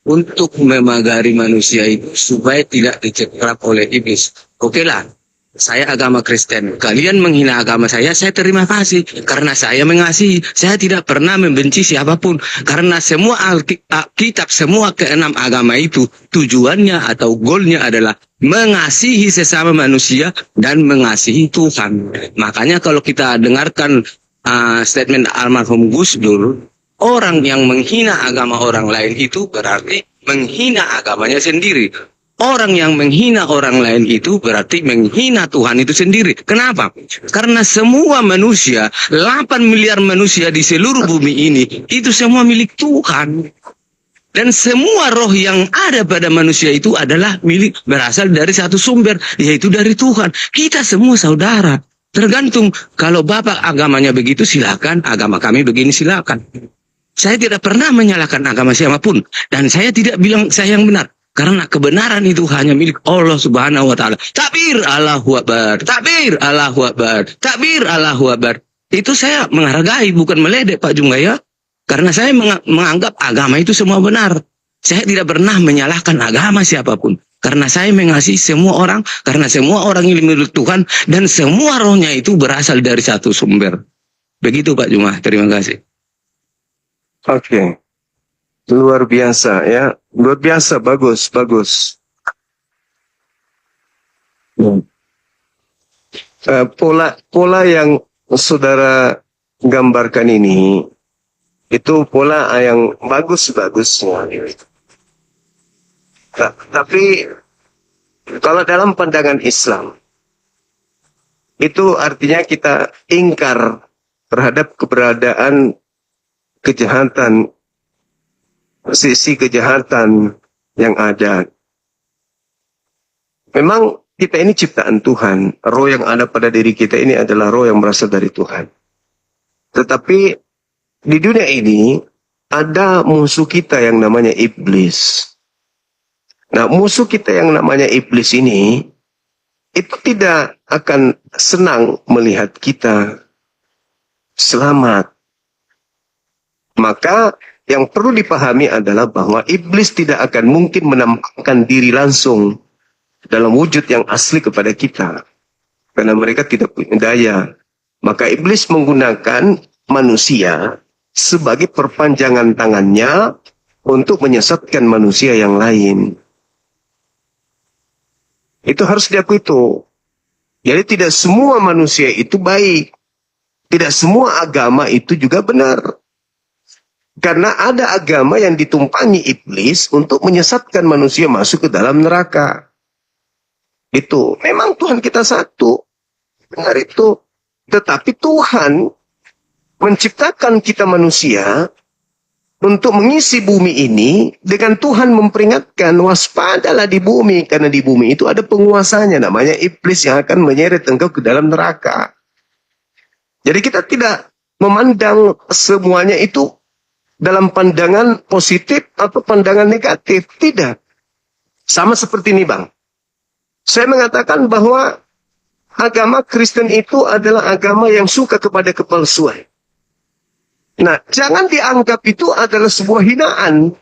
[SPEAKER 8] untuk memagari manusia itu supaya tidak dicekrak oleh iblis. Oke lah, saya agama Kristen. Kalian menghina agama saya terima kasih. Karena saya mengasihi. Saya tidak pernah membenci siapapun. Karena semua kitab, semua keenam agama itu tujuannya atau goalnya adalah mengasihi sesama manusia dan mengasihi Tuhan. Makanya kalau kita dengarkan statement almarhum Gus Dur, orang yang menghina agama orang lain itu berarti menghina agamanya sendiri. Orang yang menghina orang lain itu berarti menghina Tuhan itu sendiri. Kenapa? Karena semua manusia, 8 miliar manusia di seluruh bumi ini, itu semua milik Tuhan. Dan semua roh yang ada pada manusia itu adalah berasal dari satu sumber, yaitu dari Tuhan. Kita semua saudara. Tergantung, kalau Bapak agamanya begitu silakan, agama kami begini silakan. Saya tidak pernah menyalahkan agama siapapun. Dan saya tidak bilang saya yang benar. Karena kebenaran itu hanya milik Allah subhanahu wa ta'ala. Takbir Allahu Akbar. Takbir Allahu Akbar. Takbir Allahu Akbar. Itu saya menghargai, bukan meledek Pak Junggaya. Karena saya menganggap agama itu semua benar. Saya tidak pernah menyalahkan agama siapapun. Karena saya mengasihi semua orang. Karena semua orang ini milik Tuhan. Dan semua rohnya itu berasal dari satu sumber. Begitu Pak Juma. Terima kasih.
[SPEAKER 2] Oke. Luar biasa ya. Luar biasa. Bagus. Pola yang saudara gambarkan ini, itu pola yang bagus-bagusnya. Tapi kalau dalam pandangan Islam, itu artinya kita ingkar terhadap keberadaan kejahatan, sisi kejahatan yang ada. Memang kita ini ciptaan Tuhan. Roh yang ada pada diri kita ini adalah roh yang berasal dari Tuhan. Tetapi di dunia ini ada musuh kita yang namanya iblis. Nah, musuh kita yang namanya iblis ini itu tidak akan senang melihat kita selamat. Maka yang perlu dipahami adalah bahwa iblis tidak akan mungkin menampakkan diri langsung dalam wujud yang asli kepada kita. Karena mereka tidak punya daya. Maka iblis menggunakan manusia sebagai perpanjangan tangannya untuk menyesatkan manusia yang lain. Itu harus diakui itu. Jadi tidak semua manusia itu baik. Tidak semua agama itu juga benar. Karena ada agama yang ditumpangi iblis untuk menyesatkan manusia masuk ke dalam neraka. Itu. Memang Tuhan kita satu. Benar itu. Tetapi Tuhan menciptakan kita manusia untuk mengisi bumi ini dengan Tuhan memperingatkan waspadalah di bumi, karena di bumi itu ada penguasanya namanya iblis yang akan menyeret engkau ke dalam neraka. Jadi kita tidak memandang semuanya itu dalam pandangan positif atau pandangan negatif, tidak. Sama seperti ini, Bang. Saya mengatakan bahwa agama Kristen itu adalah agama yang suka kepada kepalsuan. Nah, jangan dianggap itu adalah sebuah hinaan.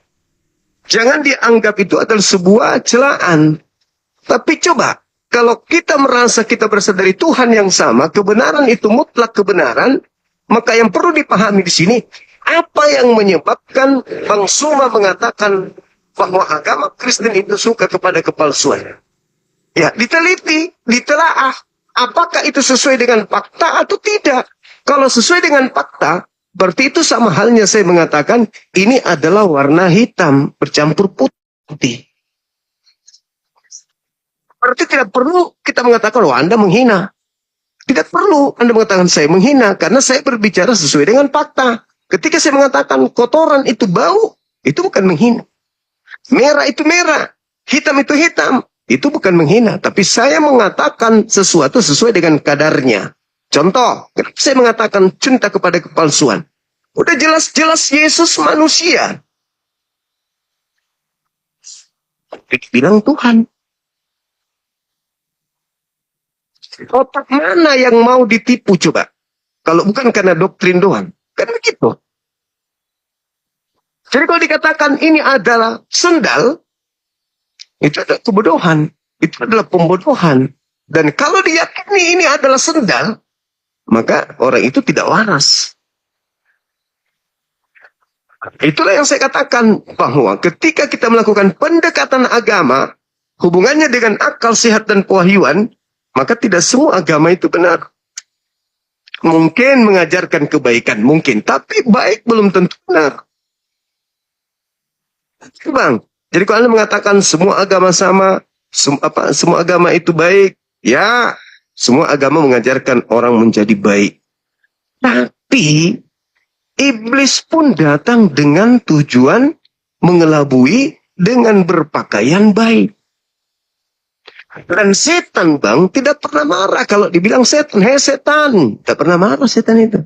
[SPEAKER 2] Jangan dianggap itu adalah sebuah celaan. Tapi coba, kalau kita merasa kita berasal dari Tuhan yang sama, kebenaran itu mutlak kebenaran, maka yang perlu dipahami di sini, apa yang menyebabkan Bang Suma mengatakan bahwa agama Kristen itu suka kepada kepalsuan? Ya, diteliti, ditelaah. Apakah itu sesuai dengan fakta atau tidak? Kalau sesuai dengan fakta, berarti itu sama halnya saya mengatakan ini adalah warna hitam bercampur putih. Berarti tidak perlu kita mengatakan, wah Anda menghina. Tidak perlu Anda mengatakan saya menghina, karena saya berbicara sesuai dengan fakta. Ketika saya mengatakan kotoran itu bau, itu bukan menghina. Merah itu merah, hitam itu hitam, itu bukan menghina. Tapi saya mengatakan sesuatu sesuai dengan kadarnya. Contoh, saya mengatakan cinta kepada kepalsuan. Udah jelas-jelas Yesus manusia. Dibilang Tuhan. Otak mana yang mau ditipu coba? Kalau bukan karena doktrin doang. Kan begitu. Jadi kalau dikatakan ini adalah sendal, itu adalah kebodohan. Itu adalah pembodohan. Dan kalau diyakini ini adalah sendal, maka orang itu tidak waras. Itulah yang saya katakan bahwa ketika kita melakukan pendekatan agama, hubungannya dengan akal sehat dan kewahyuan, maka tidak semua agama itu benar. Mungkin mengajarkan kebaikan, mungkin. Tapi baik belum tentu benar. Bang, jadi kalau Anda mengatakan semua agama sama, semua agama itu baik, ya, semua agama mengajarkan orang menjadi baik. Tapi, iblis pun datang dengan tujuan mengelabui dengan berpakaian baik. Dan setan, Bang, tidak pernah marah kalau dibilang setan. Hei setan, tidak pernah marah setan itu.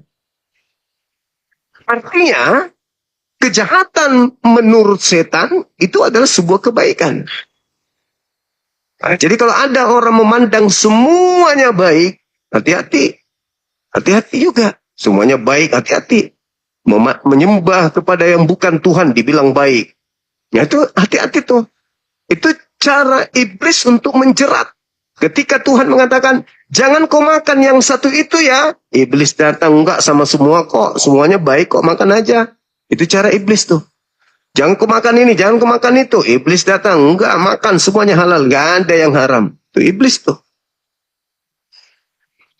[SPEAKER 2] Artinya, kejahatan menurut setan itu adalah sebuah kebaikan. Nah, jadi kalau ada orang memandang semuanya baik, hati-hati. Hati-hati juga. Semuanya baik, hati-hati. Menyembah kepada yang bukan Tuhan dibilang baik. Ya itu hati-hati tuh. Itu cara iblis untuk menjerat. Ketika Tuhan mengatakan, jangan kau makan yang satu itu ya. Iblis datang, enggak sama semua kok. Semuanya baik kok, makan aja. Itu cara iblis tuh. Jangan kau makan ini, jangan kau makan itu. Iblis datang, enggak makan, semuanya halal. Enggak ada yang haram. Itu iblis tuh.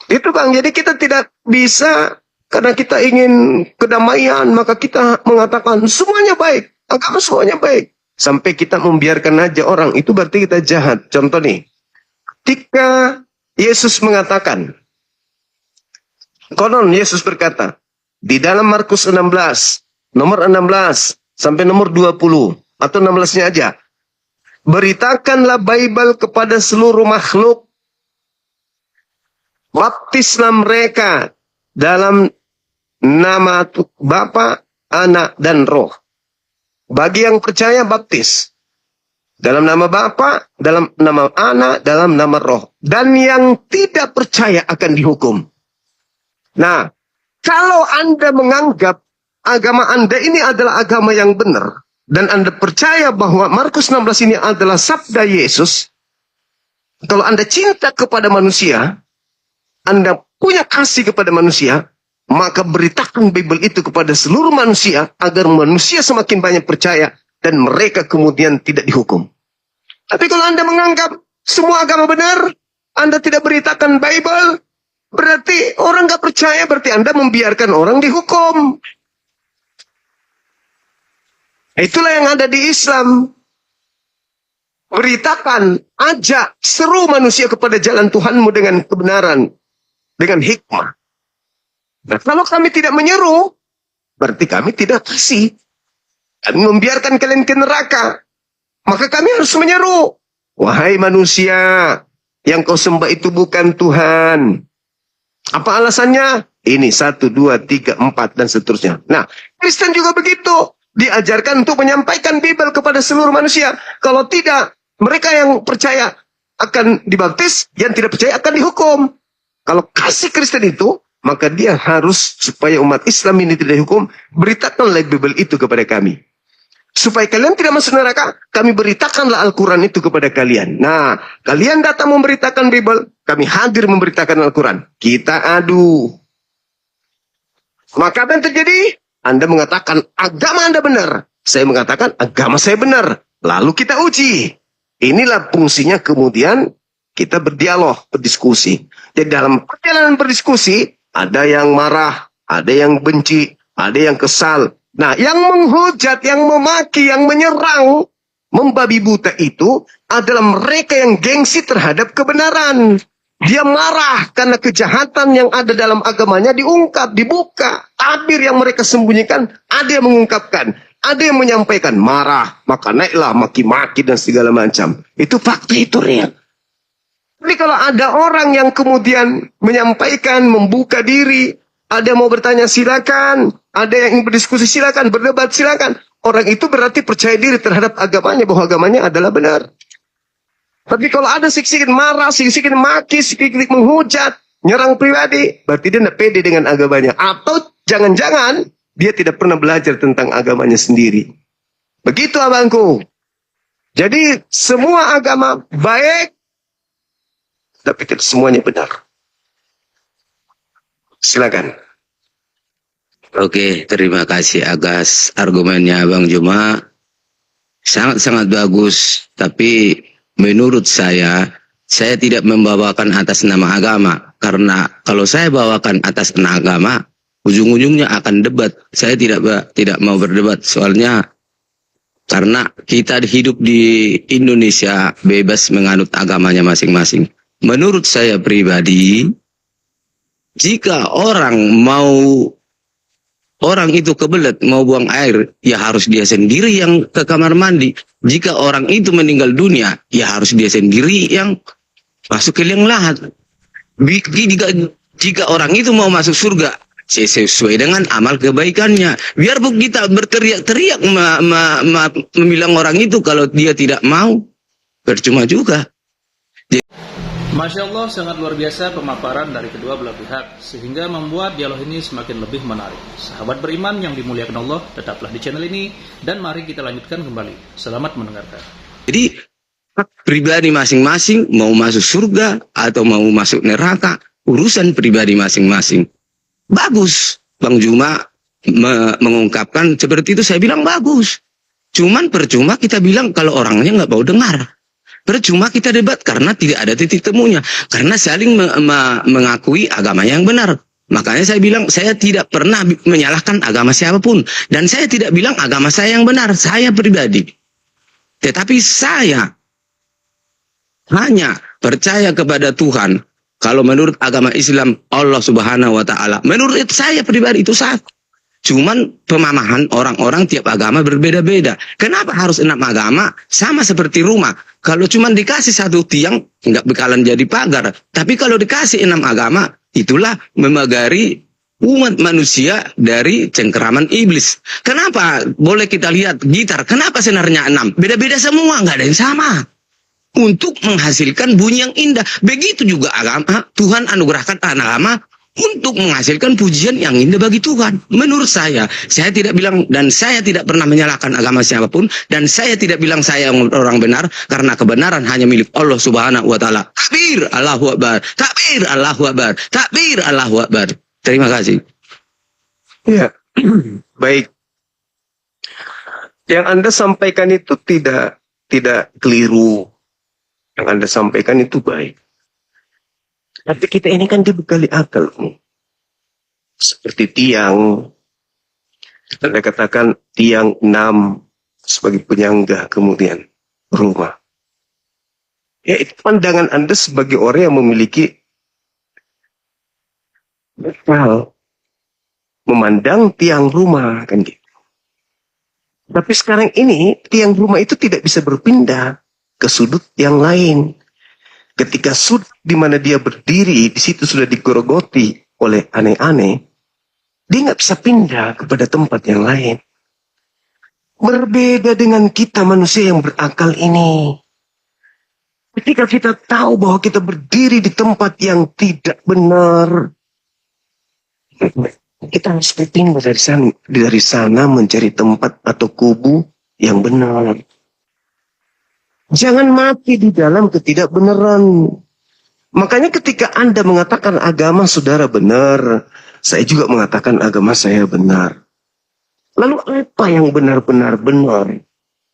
[SPEAKER 2] Itu Bang, jadi kita tidak bisa Karena kita ingin kedamaian, maka kita mengatakan semuanya baik. Agama semuanya baik. Sampai kita membiarkan aja orang, itu berarti kita jahat. Contoh nih, ketika Yesus mengatakan, konon Yesus berkata, di dalam Markus 16, nomor 16 sampai nomor 20, atau 16-nya aja. Beritakanlah Bible kepada seluruh makhluk. Baptislah mereka dalam nama Bapa, Anak, dan Roh. Bagi yang percaya baptis. Dalam nama Bapa, dalam nama Anak, dalam nama Roh. Dan yang tidak percaya akan dihukum. Nah, kalau Anda menganggap agama Anda ini adalah agama yang benar, dan Anda percaya bahwa Markus 16 ini adalah sabda Yesus, kalau Anda cinta kepada manusia, Anda punya kasih kepada manusia, maka beritakan Bible itu kepada seluruh manusia, agar manusia semakin banyak percaya, dan mereka kemudian tidak dihukum. Tapi kalau Anda menganggap semua agama benar, Anda tidak beritakan Bible, berarti orang nggak percaya, berarti Anda membiarkan orang dihukum. Itulah yang ada di Islam. Beritakan, ajak, seru manusia kepada jalan Tuhanmu dengan kebenaran, dengan hikmah. Nah, kalau kami tidak menyeru, berarti kami tidak kasih. Kami membiarkan kalian ke neraka. Maka kami harus menyeru. Wahai manusia, yang kau sembah itu bukan Tuhan. Apa alasannya? Ini 1, 2, 3, 4, dan seterusnya. Nah, Kristen juga begitu. Diajarkan untuk menyampaikan Bible kepada seluruh manusia. Kalau tidak, mereka yang percaya akan dibaptis, yang tidak percaya akan dihukum. Kalau kasih Kristen itu, maka dia harus, supaya umat Islam ini tidak dihukum, beritakanlah Bible itu kepada kami. Supaya kalian tidak masuk neraka, kami beritakanlah Al-Quran itu kepada kalian. Nah, kalian datang memberitakan Bible, kami hadir memberitakan Al-Quran. Kita adu. Maka apa yang terjadi? Anda mengatakan agama Anda benar. Saya mengatakan agama saya benar. Lalu kita uji. Inilah fungsinya kemudian kita berdialog, berdiskusi. Jadi dalam perjalanan berdiskusi, ada yang marah, ada yang benci, ada yang kesal. Nah, yang menghujat, yang memaki, yang menyerang, membabi buta itu adalah mereka yang gengsi terhadap kebenaran. Dia marah karena kejahatan yang ada dalam agamanya diungkap, dibuka. Tabir yang mereka sembunyikan, ada yang mengungkapkan, ada yang menyampaikan. Marah, maka naiklah maki-maki dan segala macam. Itu fakta, itu real. Tapi kalau ada orang yang kemudian menyampaikan, membuka diri, ada yang mau bertanya silakan, ada yang ingin berdiskusi silakan, berdebat silakan. Orang itu berarti percaya diri terhadap agamanya, bahwa agamanya adalah benar. Tapi kalau ada sikit-sikit marah, sikit-sikit maki, sikit-sikit menghujat, nyerang pribadi, berarti dia tidak pede dengan agamanya. Atau jangan-jangan dia tidak pernah belajar tentang agamanya sendiri. Begitu abangku. Jadi semua agama baik, tapi tidak semuanya benar. Silakan.
[SPEAKER 8] Oke, terima kasih atas argumennya Bang Juma. Sangat-sangat bagus, tapi menurut saya tidak membawakan atas nama agama. Karena kalau saya bawakan atas nama agama, ujung-ujungnya akan debat. Saya tidak mau berdebat, soalnya karena kita hidup di Indonesia bebas menganut agamanya masing-masing. Menurut saya pribadi, jika orang itu kebelet mau buang air, ya harus dia sendiri yang ke kamar mandi. Jika orang itu meninggal dunia, ya harus dia sendiri yang masuk ke liang lahat. Jika orang itu mau masuk surga, sesuai dengan amal kebaikannya. Biarpun kita berteriak-teriak membilang orang itu, kalau dia tidak mau, percuma juga.
[SPEAKER 1] Masya Allah, sangat luar biasa pemaparan dari kedua belah pihak, sehingga membuat dialog ini semakin lebih menarik. Sahabat beriman yang dimuliakan Allah, tetaplah di channel ini, dan mari kita lanjutkan kembali. Selamat mendengarkan.
[SPEAKER 8] Jadi, pribadi masing-masing mau masuk surga atau mau masuk neraka, urusan pribadi masing-masing. Bagus, Bang Juma mengungkapkan seperti itu, saya bilang bagus. Cuman percuma kita bilang kalau orangnya nggak mau dengar. Percuma kita debat karena tidak ada titik temunya. Karena saling mengakui agama yang benar. Makanya saya bilang saya tidak pernah menyalahkan agama siapapun. Dan saya tidak bilang agama saya yang benar, saya pribadi. Tetapi saya hanya percaya kepada Tuhan. Kalau menurut agama Islam, Allah Subhanahu wa Ta'ala. Menurut saya pribadi itu satu. Cuman pemahaman orang-orang tiap agama berbeda-beda. Kenapa harus 6 agama? Sama seperti rumah. Kalau cuma dikasih 1 tiang, nggak bakalan jadi pagar. Tapi kalau dikasih 6 agama, itulah memagari umat manusia dari cengkeraman iblis. Kenapa? Boleh kita lihat gitar. Kenapa senarnya 6? Beda-beda semua, nggak ada yang sama. Untuk menghasilkan bunyi yang indah. Begitu juga agama. Tuhan anugerahkan agama untuk menghasilkan pujian yang indah bagi Tuhan. Menurut saya tidak bilang dan saya tidak pernah menyalahkan agama siapapun, dan saya tidak bilang saya orang benar, karena kebenaran hanya milik Allah Subhanahu wa Ta'ala. Takbir, Allahu Akbar. Takbir, Allahu Akbar. Takbir, Allahu Akbar. Terima kasih.
[SPEAKER 2] Ya, baik. Yang Anda sampaikan itu tidak keliru. Yang Anda sampaikan itu baik. Tapi kita ini kan dibekali akal. Seperti tiang. Anda katakan tiang 6 sebagai penyangga kemudian rumah. Ya, itu pandangan Anda sebagai orang yang memiliki akal. Memandang tiang rumah kan gitu. Tapi sekarang ini tiang rumah itu tidak bisa berpindah ke sudut yang lain. Ketika sudut di mana dia berdiri, di situ sudah digerogoti oleh aneh-aneh, dia nggak bisa pindah kepada tempat yang lain. Berbeda dengan kita manusia yang berakal ini. Ketika kita tahu bahwa kita berdiri di tempat yang tidak benar, kita harus berpindah dari sana mencari tempat atau kubu yang benar. Jangan mati di dalam ketidakbenaran. Makanya ketika Anda mengatakan agama saudara benar, saya juga mengatakan agama saya benar. Lalu apa yang benar-benar benar?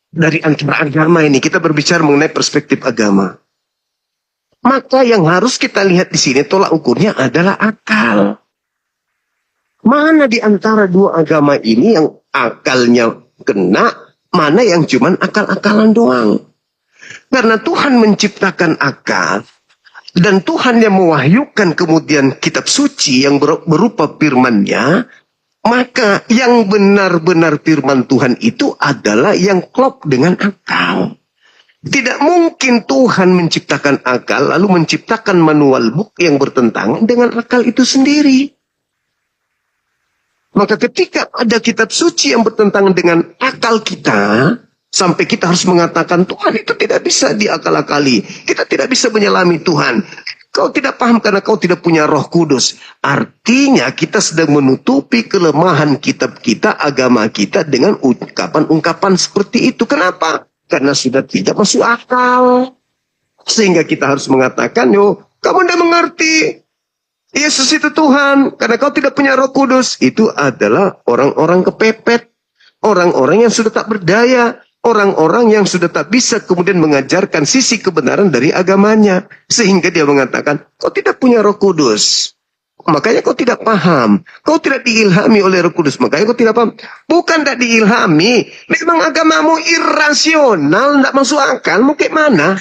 [SPEAKER 2] Dari antara agama ini, kita berbicara mengenai perspektif agama. Maka yang harus kita lihat di sini, tolak ukurnya adalah akal. Mana di antara 2 agama ini yang akalnya kena, mana yang cuman akal-akalan doang? Karena Tuhan menciptakan akal, dan Tuhan yang mewahyukan kemudian kitab suci yang berupa firman-Nya, maka yang benar-benar firman Tuhan itu adalah yang klop dengan akal. Tidak mungkin Tuhan menciptakan akal, lalu menciptakan manual book yang bertentangan dengan akal itu sendiri. Maka ketika ada kitab suci yang bertentangan dengan akal kita, sampai kita harus mengatakan Tuhan itu tidak bisa diakal-akali. Kita tidak bisa menyelami Tuhan. Kau tidak paham karena kau tidak punya Roh Kudus. Artinya kita sedang menutupi kelemahan kitab kita, agama kita dengan ungkapan-ungkapan seperti itu. Kenapa? Karena sudah tidak masuk akal. Sehingga kita harus mengatakan, kamu tidak mengerti. Yesus itu Tuhan. Karena kau tidak punya Roh Kudus. Itu adalah orang-orang kepepet. Orang-orang yang sudah tak berdaya. Orang-orang yang sudah tak bisa kemudian mengajarkan sisi kebenaran dari agamanya. Sehingga dia mengatakan, kau tidak punya Roh Kudus. Makanya kau tidak paham. Kau tidak diilhami oleh Roh Kudus. Makanya kau tidak paham. Bukan tidak diilhami. Memang agamamu irasional. Tidak masuk akal. Mau kayak mana?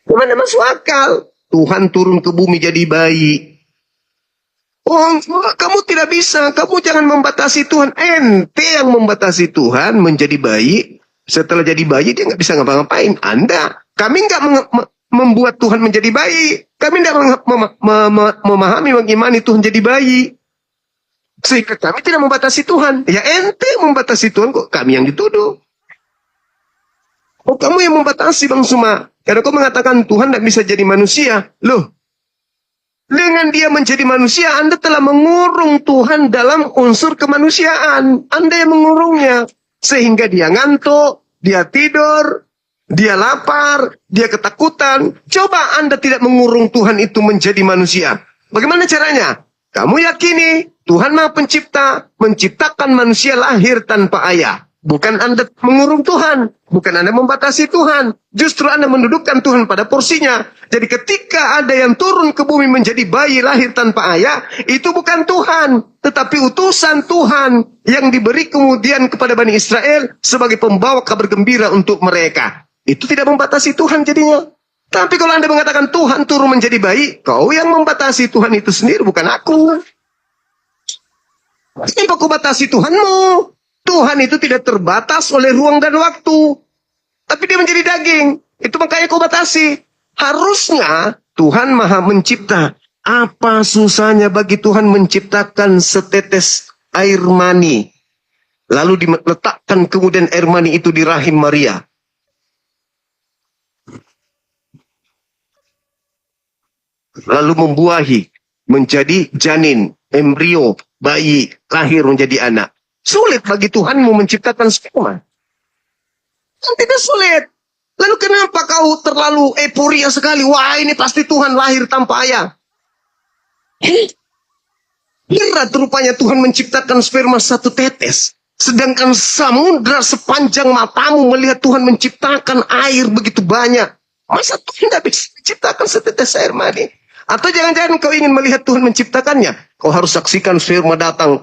[SPEAKER 2] Mana masuk akal? Tuhan turun ke bumi jadi bayi. Oh, kamu tidak bisa. Kamu jangan membatasi Tuhan. Ente yang membatasi Tuhan menjadi bayi. Setelah jadi bayi, dia nggak bisa ngapa-ngapain. Kami nggak membuat Tuhan menjadi bayi. Kami tidak memahami, mengimani Tuhan jadi bayi. Sehingga kami tidak membatasi Tuhan. Ya ente yang membatasi Tuhan, kok kami yang dituduh. Oh, kamu yang membatasi Bang Suma. Karena kau mengatakan Tuhan tidak bisa jadi manusia. Loh. Dengan dia menjadi manusia, Anda telah mengurung Tuhan dalam unsur kemanusiaan. Anda yang mengurungnya. Sehingga dia ngantuk, dia tidur, dia lapar, dia ketakutan. Coba Anda tidak mengurung Tuhan itu menjadi manusia. Bagaimana caranya? Kamu yakini Tuhan Maha Pencipta menciptakan manusia lahir tanpa ayah. Bukan Anda mengurung Tuhan, bukan Anda membatasi Tuhan. Justru Anda mendudukkan Tuhan pada porsinya. Jadi ketika ada yang turun ke bumi menjadi bayi lahir tanpa ayah, itu bukan Tuhan, tetapi utusan Tuhan yang diberi kemudian kepada Bani Israel sebagai pembawa kabar gembira untuk mereka. Itu tidak membatasi Tuhan jadinya. Tapi kalau Anda mengatakan Tuhan turun menjadi bayi, kau yang membatasi Tuhan itu sendiri, bukan aku. Kenapa kau batasi Tuhanmu? Tuhan itu tidak terbatas oleh ruang dan waktu. Tapi dia menjadi daging. Itu makanya kau batasi. Harusnya Tuhan Maha Mencipta. Apa susahnya bagi Tuhan menciptakan setetes air mani. Lalu diletakkan kemudian air mani itu di rahim Maria. Lalu membuahi. Menjadi janin, embrio, bayi, lahir menjadi anak. Sulit bagi Tuhanmu menciptakan sperma. Kan tidak sulit. Lalu kenapa kau terlalu euforia sekali? Wah, ini pasti Tuhan lahir tanpa ayah. Berat rupanya Tuhan menciptakan sperma satu tetes. Sedangkan samudra sepanjang matamu melihat Tuhan menciptakan air begitu banyak. Masa Tuhan tidak bisa menciptakan setetes air mani? Atau jangan-jangan kau ingin melihat Tuhan menciptakannya? Kau harus saksikan sperma datang.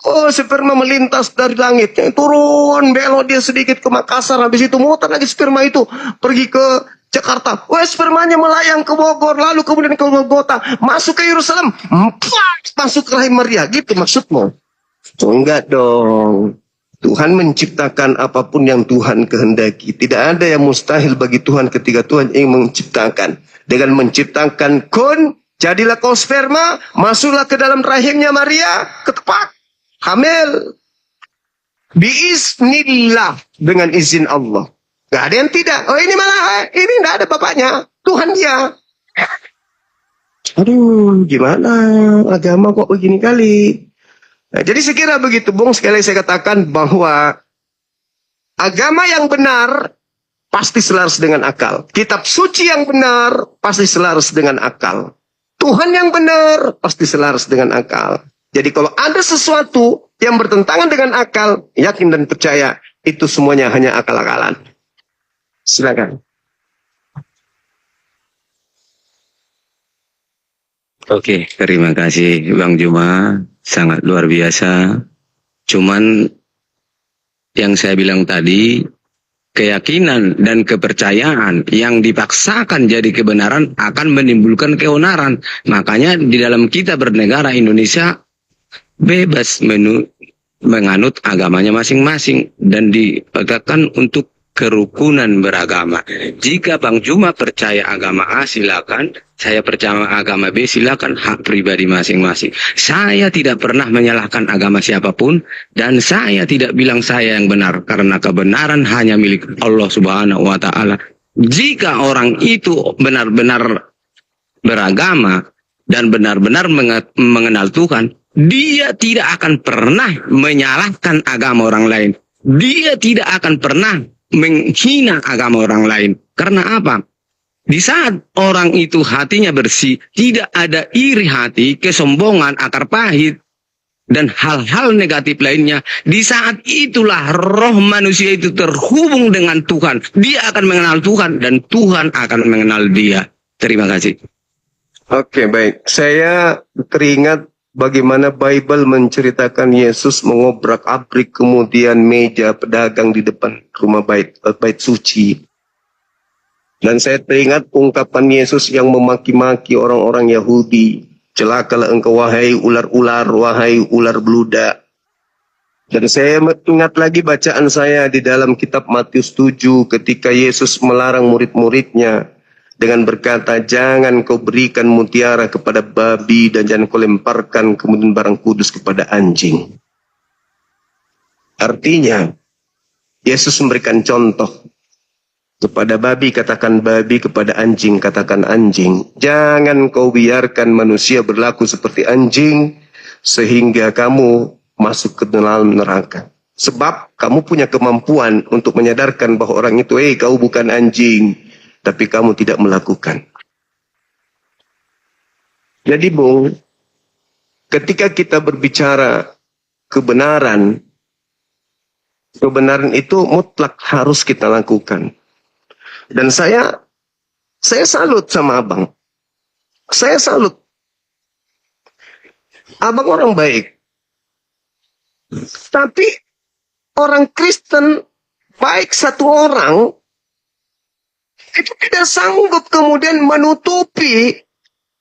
[SPEAKER 2] Oh, sperma melintas dari langit. Turun, belok dia sedikit ke Makassar. Habis itu muter lagi sperma itu. Pergi ke Jakarta. Oh, spermanya melayang ke Bogor. Lalu kemudian ke Golgota. Masuk ke Yerusalem. Masuk ke rahim Maria. Gitu maksudmu? Oh, enggak dong. Tuhan menciptakan apapun yang Tuhan kehendaki. Tidak ada yang mustahil bagi Tuhan ketika Tuhan ingin menciptakan. Dengan menciptakan kun, jadilah kau sperma, masuklah ke dalam rahimnya Maria, ketepak, hamil. Biiznillah, dengan izin Allah. Gak ada yang tidak. Oh, ini malah, ini tidak ada bapaknya. Tuhan dia. Aduh, gimana agama kok begini kali. Nah, jadi sekira begitu, Bung. Sekali saya katakan bahwa agama yang benar pasti selaras dengan akal. Kitab suci yang benar pasti selaras dengan akal. Tuhan yang benar pasti selaras dengan akal. Jadi kalau ada sesuatu yang bertentangan dengan akal, yakin dan percaya, itu semuanya hanya akal-akalan. Silakan.
[SPEAKER 8] Oke, terima kasih Bang Juma. Sangat luar biasa. Cuman yang saya bilang tadi, keyakinan dan kepercayaan yang dipaksakan jadi kebenaran akan menimbulkan keonaran. Makanya di dalam kita bernegara Indonesia bebas menganut agamanya masing-masing dan ditegakkan untuk kerukunan beragama. Jika Bang Juma percaya agama A, silakan. Saya percaya agama B, silakan. Hak pribadi masing-masing. Saya tidak pernah menyalahkan agama siapapun, dan saya tidak bilang saya yang benar, karena kebenaran hanya milik Allah Subhanahu wa Ta'ala. Jika orang itu benar-benar beragama dan benar-benar mengenal Tuhan, dia tidak akan pernah menyalahkan agama orang lain. Dia tidak akan pernah menghina agama orang lain. Karena apa? Di saat orang itu hatinya bersih, tidak ada iri hati, kesombongan, akar pahit, dan hal-hal negatif lainnya, di saat itulah roh manusia itu terhubung dengan Tuhan. Dia akan mengenal Tuhan dan Tuhan akan mengenal dia. Terima kasih.
[SPEAKER 2] Oke, baik. Saya teringat bagaimana Bible menceritakan Yesus mengobrak-abrik kemudian meja pedagang di depan rumah bait suci. Dan saya teringat ungkapan Yesus yang memaki-maki orang-orang Yahudi. Celakalah engkau wahai ular-ular, wahai ular beludak. Dan saya ingat lagi bacaan saya di dalam kitab Matius 7 ketika Yesus melarang murid-muridnya dengan berkata, jangan kau berikan mutiara kepada babi dan jangan kau lemparkan kemudian barang kudus kepada anjing. Artinya, Yesus memberikan contoh. Kepada babi katakan babi, kepada anjing katakan anjing. Jangan kau biarkan manusia berlaku seperti anjing sehingga kamu masuk ke dalam neraka. Sebab kamu punya kemampuan untuk menyadarkan bahwa orang itu, kau bukan anjing, tapi kamu tidak melakukan. Jadi Bung, ketika kita berbicara kebenaran, Kebenaran itu mutlak harus kita lakukan. Dan saya salut sama abang. Saya salut. Abang orang baik. Tapi orang Kristen baik satu orang itu tidak sanggup kemudian menutupi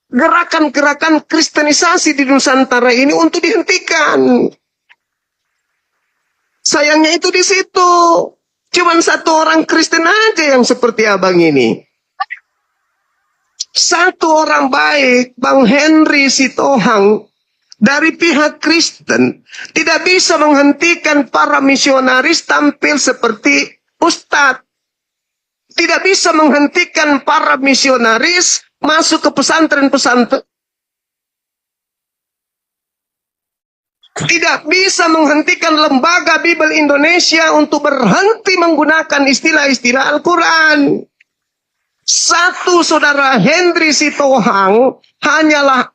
[SPEAKER 2] gerakan-gerakan kristenisasi di Nusantara ini untuk dihentikan. Sayangnya itu di situ. Cuman satu orang Kristen aja yang seperti abang ini. Satu orang baik, Bang Henry Sitohang, dari pihak Kristen, tidak bisa menghentikan para misionaris tampil seperti ustadz. Tidak bisa menghentikan para misionaris masuk ke pesantren-pesantren. Tidak bisa menghentikan lembaga Bible Indonesia untuk berhenti menggunakan istilah-istilah Al-Quran. Satu saudara Henry Sitohang hanyalah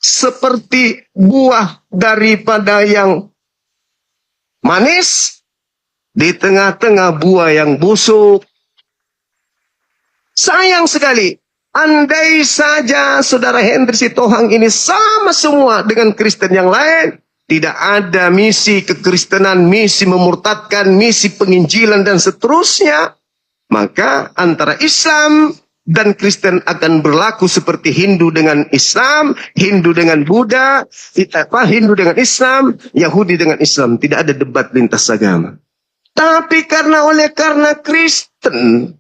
[SPEAKER 2] seperti buah daripada yang manis di tengah-tengah buah yang busuk. Sayang sekali, andai saja saudara Henry Sitohang ini sama semua dengan Kristen yang lain, tidak ada misi kekristenan, misi memurtadkan, misi penginjilan dan seterusnya, maka antara Islam dan Kristen akan berlaku seperti Hindu dengan Islam, Hindu dengan Buddha, Hindu dengan Islam, Yahudi dengan Islam. Tidak ada debat lintas agama. Tapi karena Kristen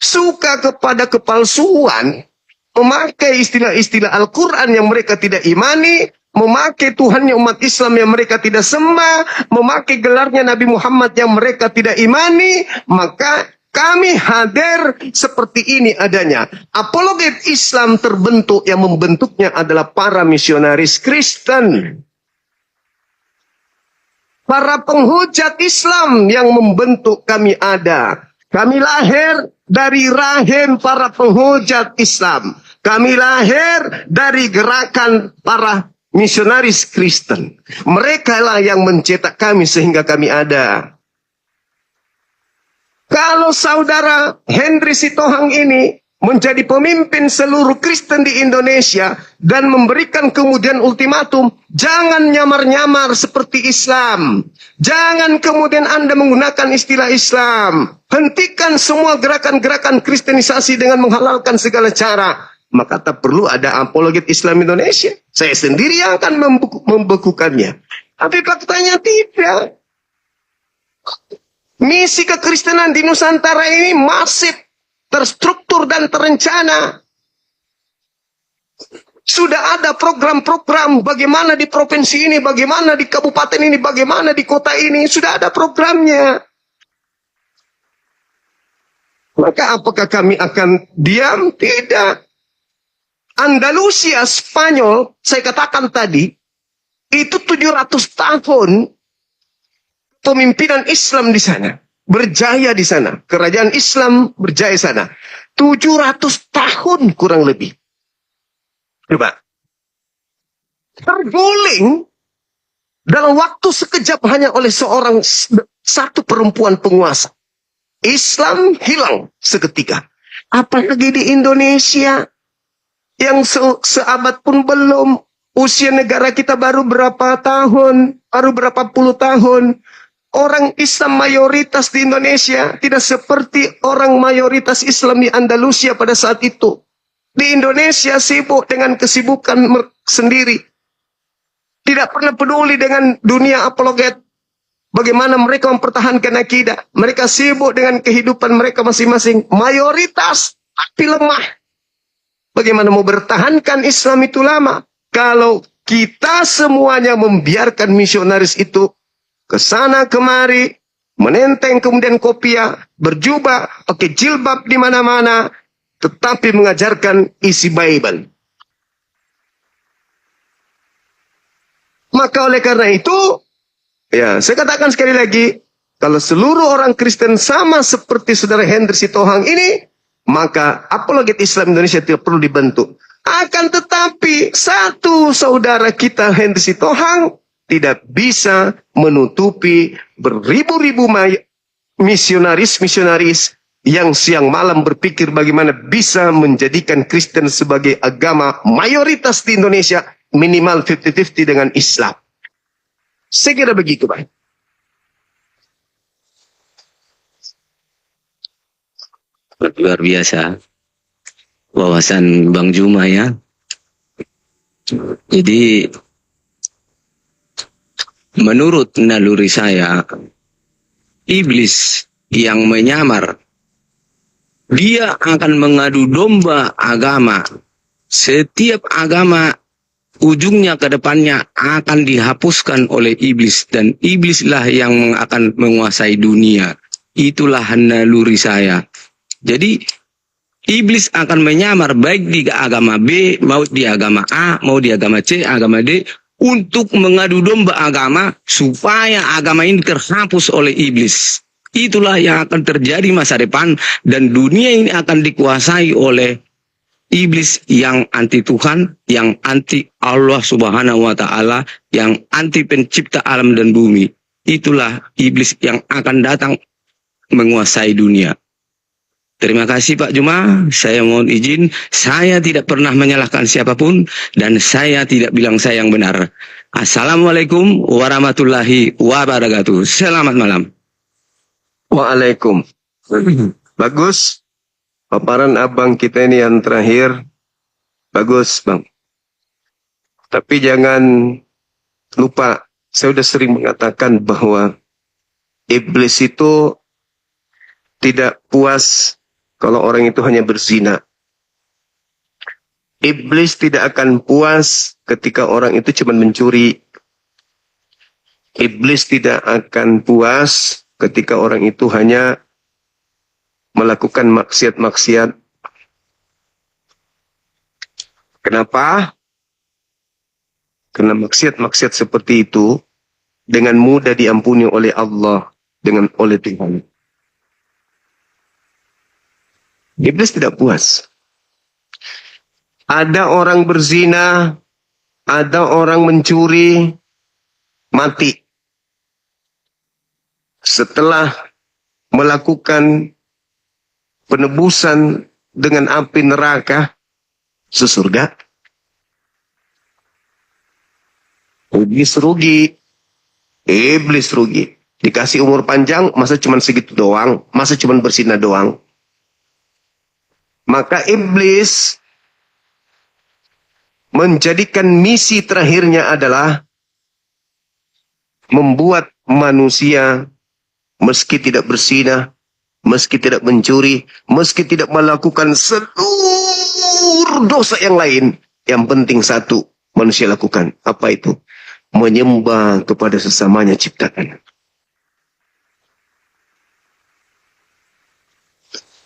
[SPEAKER 2] suka kepada kepalsuan, memakai istilah-istilah Al-Quran yang mereka tidak imani, memakai Tuhannya umat Islam yang mereka tidak sembah, memakai gelarnya Nabi Muhammad yang mereka tidak imani, maka kami hadir seperti ini adanya. Apologet Islam terbentuk, yang membentuknya adalah para misionaris Kristen. Para penghujat Islam yang membentuk kami ada. Kami lahir dari rahim para penghujat Islam. Kami lahir dari gerakan para misionaris Kristen. Mereka lah yang mencetak kami sehingga kami ada. Kalau saudara Henry Sitohang ini menjadi pemimpin seluruh Kristen di Indonesia dan memberikan kemudian ultimatum, jangan nyamar-nyamar seperti Islam. Jangan kemudian Anda menggunakan istilah Islam. Hentikan semua gerakan-gerakan kristenisasi dengan menghalalkan segala cara. Maka tak perlu ada apologet Islam Indonesia. Saya sendiri yang akan membekukannya. Tapi faktanya tidak. Misi kekristenan di Nusantara ini masif, terstruktur dan terencana. Sudah ada program-program bagaimana di provinsi ini, bagaimana di kabupaten ini, bagaimana di kota ini. Sudah ada programnya. Maka apakah kami akan diam? Tidak. Andalusia, Spanyol, saya katakan tadi, itu 700 tahun pemimpinan Islam di sana. Berjaya di sana. Kerajaan Islam berjaya sana. 700 tahun kurang lebih. Coba. Terguling dalam waktu sekejap hanya oleh satu perempuan penguasa. Islam hilang seketika. Apalagi di Indonesia yang seabad pun belum. Usia negara kita baru berapa tahun, baru berapa puluh tahun. Orang Islam mayoritas di Indonesia tidak seperti orang mayoritas Islam di Andalusia pada saat itu. Di Indonesia sibuk dengan kesibukan sendiri. Tidak pernah peduli dengan dunia apologet. Bagaimana mereka mempertahankan akidah. Mereka sibuk dengan kehidupan mereka masing-masing. Mayoritas, tapi lemah. Bagaimana mau bertahankan Islam itu lama? Kalau kita semuanya membiarkan misionaris itu ke sana kemari, menenteng kemudian kopiah, berjubah, pakai jilbab di mana-mana, tetapi mengajarkan isi Bible. Maka oleh karena itu, ya saya katakan sekali lagi, kalau seluruh orang Kristen sama seperti saudara Henry Sitohang ini, maka apologet Islam Indonesia tidak perlu dibentuk. Akan tetapi satu saudara kita Henry Sitohang tidak bisa menutupi beribu-ribu misionaris yang siang malam berpikir bagaimana bisa menjadikan Kristen sebagai agama mayoritas di Indonesia, minimal 50-50 dengan Islam. Saya kira begitu, Pak.
[SPEAKER 8] Luar biasa wawasan Bang Juma ya. Jadi menurut naluri saya, iblis yang menyamar, dia akan mengadu domba agama. Setiap agama ujungnya ke depannya akan dihapuskan oleh iblis, dan iblislah yang akan menguasai dunia. Itulah naluri saya. Jadi iblis akan menyamar baik di agama B, mau di agama A, mau di agama C, agama D, untuk mengadu domba agama supaya agama ini terhapus oleh iblis. Itulah yang akan terjadi masa depan, dan dunia ini akan dikuasai oleh iblis yang anti Tuhan, yang anti Allah Subhanahu wa Ta'ala, yang anti pencipta alam dan bumi. Itulah iblis yang akan datang menguasai dunia. Terima kasih Pak Juma, saya mohon izin, saya tidak pernah menyalahkan siapapun, dan saya tidak bilang saya yang benar. Assalamualaikum warahmatullahi wabarakatuh. Selamat malam.
[SPEAKER 2] Waalaikum. Bagus. Paparan abang kita ini yang terakhir. Bagus, Bang. Tapi jangan lupa, saya sudah sering mengatakan bahwa iblis itu tidak puas kalau orang itu hanya berzina. Iblis tidak akan puas ketika orang itu cuma mencuri. Iblis tidak akan puas ketika orang itu hanya melakukan maksiat-maksiat. Kenapa? Karena maksiat-maksiat seperti itu dengan mudah diampuni oleh Allah, oleh Tuhan. Iblis tidak puas. Ada orang berzina, ada orang mencuri, mati. Setelah melakukan penebusan dengan api neraka, sesurga. Iblis rugi. Iblis rugi. Dikasih umur panjang, masa cuma segitu doang? Masa cuma berzina doang? Maka iblis menjadikan misi terakhirnya adalah membuat manusia meski tidak berzina, meski tidak mencuri, meski tidak melakukan seluruh dosa yang lain, yang penting satu manusia lakukan. Apa itu? Menyembah kepada sesamanya ciptaan.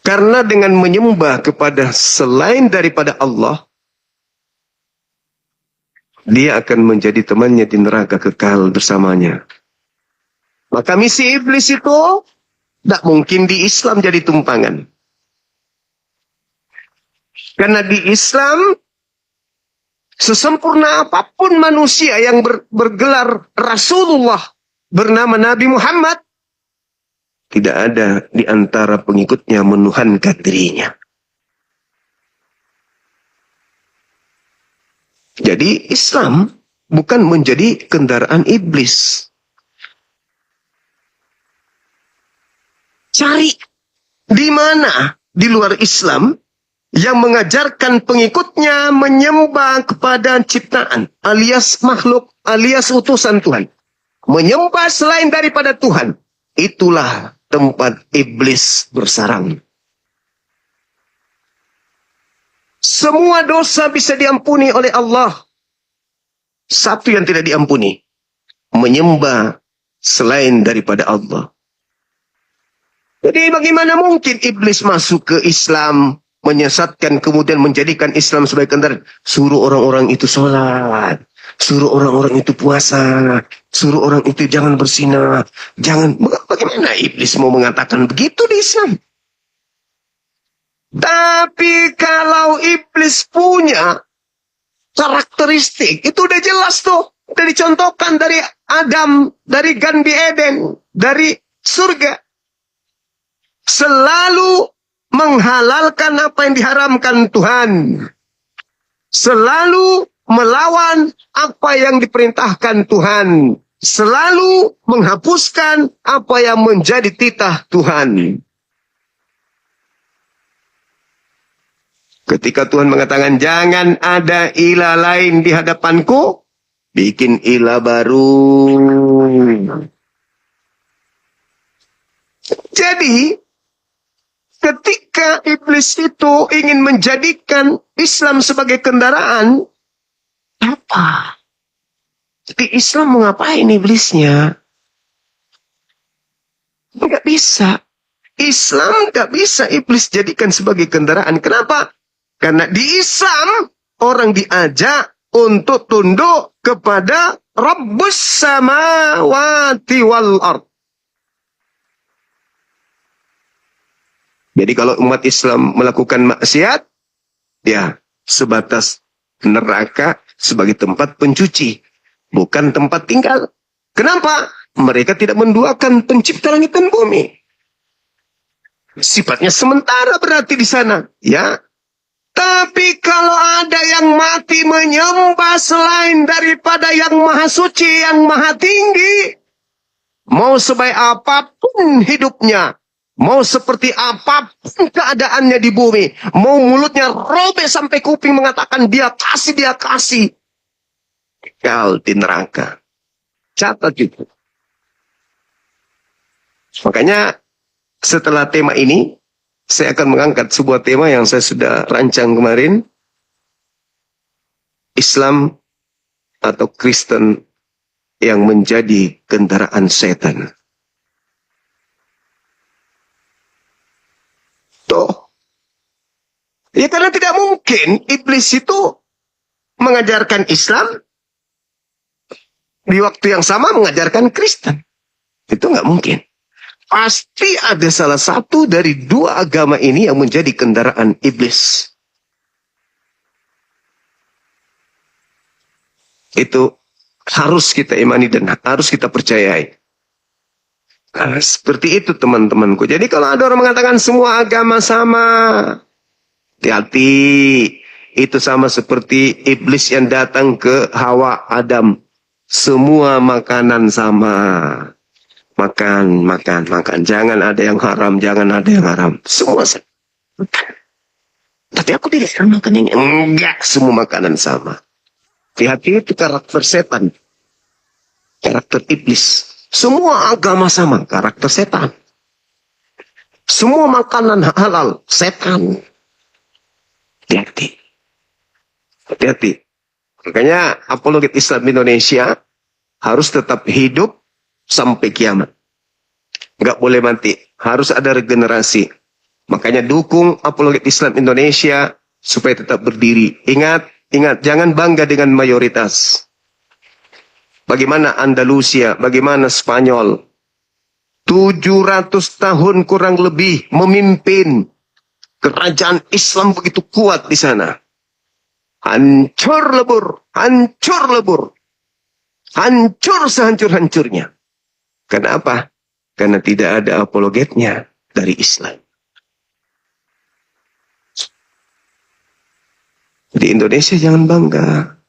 [SPEAKER 2] Karena dengan menyembah kepada selain daripada Allah, dia akan menjadi temannya di neraka kekal bersamanya. Maka misi iblis itu tidak mungkin di Islam jadi tumpangan. Karena di Islam, sesempurna apapun manusia yang bergelar Rasulullah bernama Nabi Muhammad, tidak ada di antara pengikutnya menuhankan dirinya. Jadi Islam bukan menjadi kendaraan iblis. Cari di mana di luar Islam yang mengajarkan pengikutnya menyembah kepada ciptaan, alias makhluk, alias utusan Tuhan. Menyembah selain daripada Tuhan. Itulah tempat iblis bersarang. Semua dosa bisa diampuni oleh Allah. Satu yang tidak diampuni, menyembah selain daripada Allah. Jadi bagaimana mungkin iblis masuk ke Islam, menyesatkan, kemudian menjadikan Islam sebagai kendaraan? Suruh orang-orang itu sholat, suruh orang-orang itu puasa, suruh orang itu jangan berzina, jangan. Bagaimana iblis mau mengatakan begitu di Islam? Tapi kalau iblis punya karakteristik, itu udah jelas tuh. Sudah dicontohkan dari Adam, dari Ganbi Eden, dari surga. Selalu menghalalkan apa yang diharamkan Tuhan. Selalu melawan apa yang diperintahkan Tuhan. Selalu menghapuskan apa yang menjadi titah Tuhan. Ketika Tuhan mengatakan, jangan ada ilah lain di hadapanku, bikin ilah baru. Jadi, ketika iblis itu ingin menjadikan Islam sebagai kendaraan, apa? Tapi Islam mau ngapain iblisnya? Nggak bisa. Islam nggak bisa iblis jadikan sebagai kendaraan. Kenapa? Karena di Islam, orang diajak untuk tunduk kepada Rabbus samawati wal ard. Jadi kalau umat Islam melakukan maksiat, ya sebatas neraka sebagai tempat pencuci, bukan tempat tinggal. Kenapa? Mereka tidak menduakan pencipta langit dan bumi. Sifatnya sementara berarti di sana, ya. Tapi kalau ada yang mati menyembah selain daripada yang maha suci, yang maha tinggi, mau sebaik apapun hidupnya, mau seperti apapun keadaannya di bumi, mau mulutnya robek sampai kuping mengatakan dia kasih, kekal di neraka. Catat itu. Makanya setelah tema ini, saya akan mengangkat sebuah tema yang saya sudah rancang kemarin. Islam atau Kristen yang menjadi kendaraan setan. Tuh. Ya karena tidak mungkin iblis itu mengajarkan Islam di waktu yang sama mengajarkan Kristen. Itu nggak mungkin. Pasti ada salah satu dari dua agama ini yang menjadi kendaraan iblis. Itu harus kita imani dan harus kita percayai. Nah, seperti itu teman-temanku. Jadi kalau ada orang mengatakan semua agama sama, hati-hati. Itu sama seperti iblis yang datang ke Hawa Adam. Semua makanan sama. Makan. Jangan ada yang haram, jangan ada yang haram. Semua sama. Tapi aku tidak makan yang enggak, semua makanan sama. Hati-hati, itu karakter setan. Karakter iblis. Semua agama sama, karakter setan. Semua makanan halal, setan. Hati-hati. Hati-hati. Makanya apologet Islam Indonesia harus tetap hidup sampai kiamat. Nggak boleh mati. Harus ada regenerasi. Makanya dukung apologet Islam Indonesia supaya tetap berdiri. Ingat, jangan bangga dengan mayoritas. Bagaimana Andalusia, bagaimana Spanyol. 700 tahun kurang lebih memimpin. Kerajaan Islam begitu kuat di sana. Hancur lebur. Hancur sehancur-hancurnya. Kenapa? Karena tidak ada apologetnya dari Islam. Di Indonesia jangan bangga.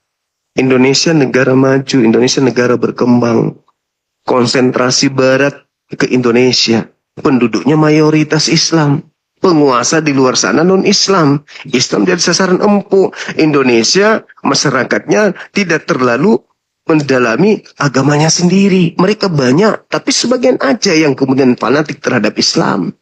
[SPEAKER 2] Indonesia negara maju, Indonesia negara berkembang. Konsentrasi barat ke Indonesia. Penduduknya mayoritas Islam. Penguasa di luar sana non-Islam. Islam jadi sasaran empuk. Indonesia masyarakatnya tidak terlalu mendalami agamanya sendiri. Mereka banyak, tapi sebagian aja yang kemudian fanatik terhadap Islam.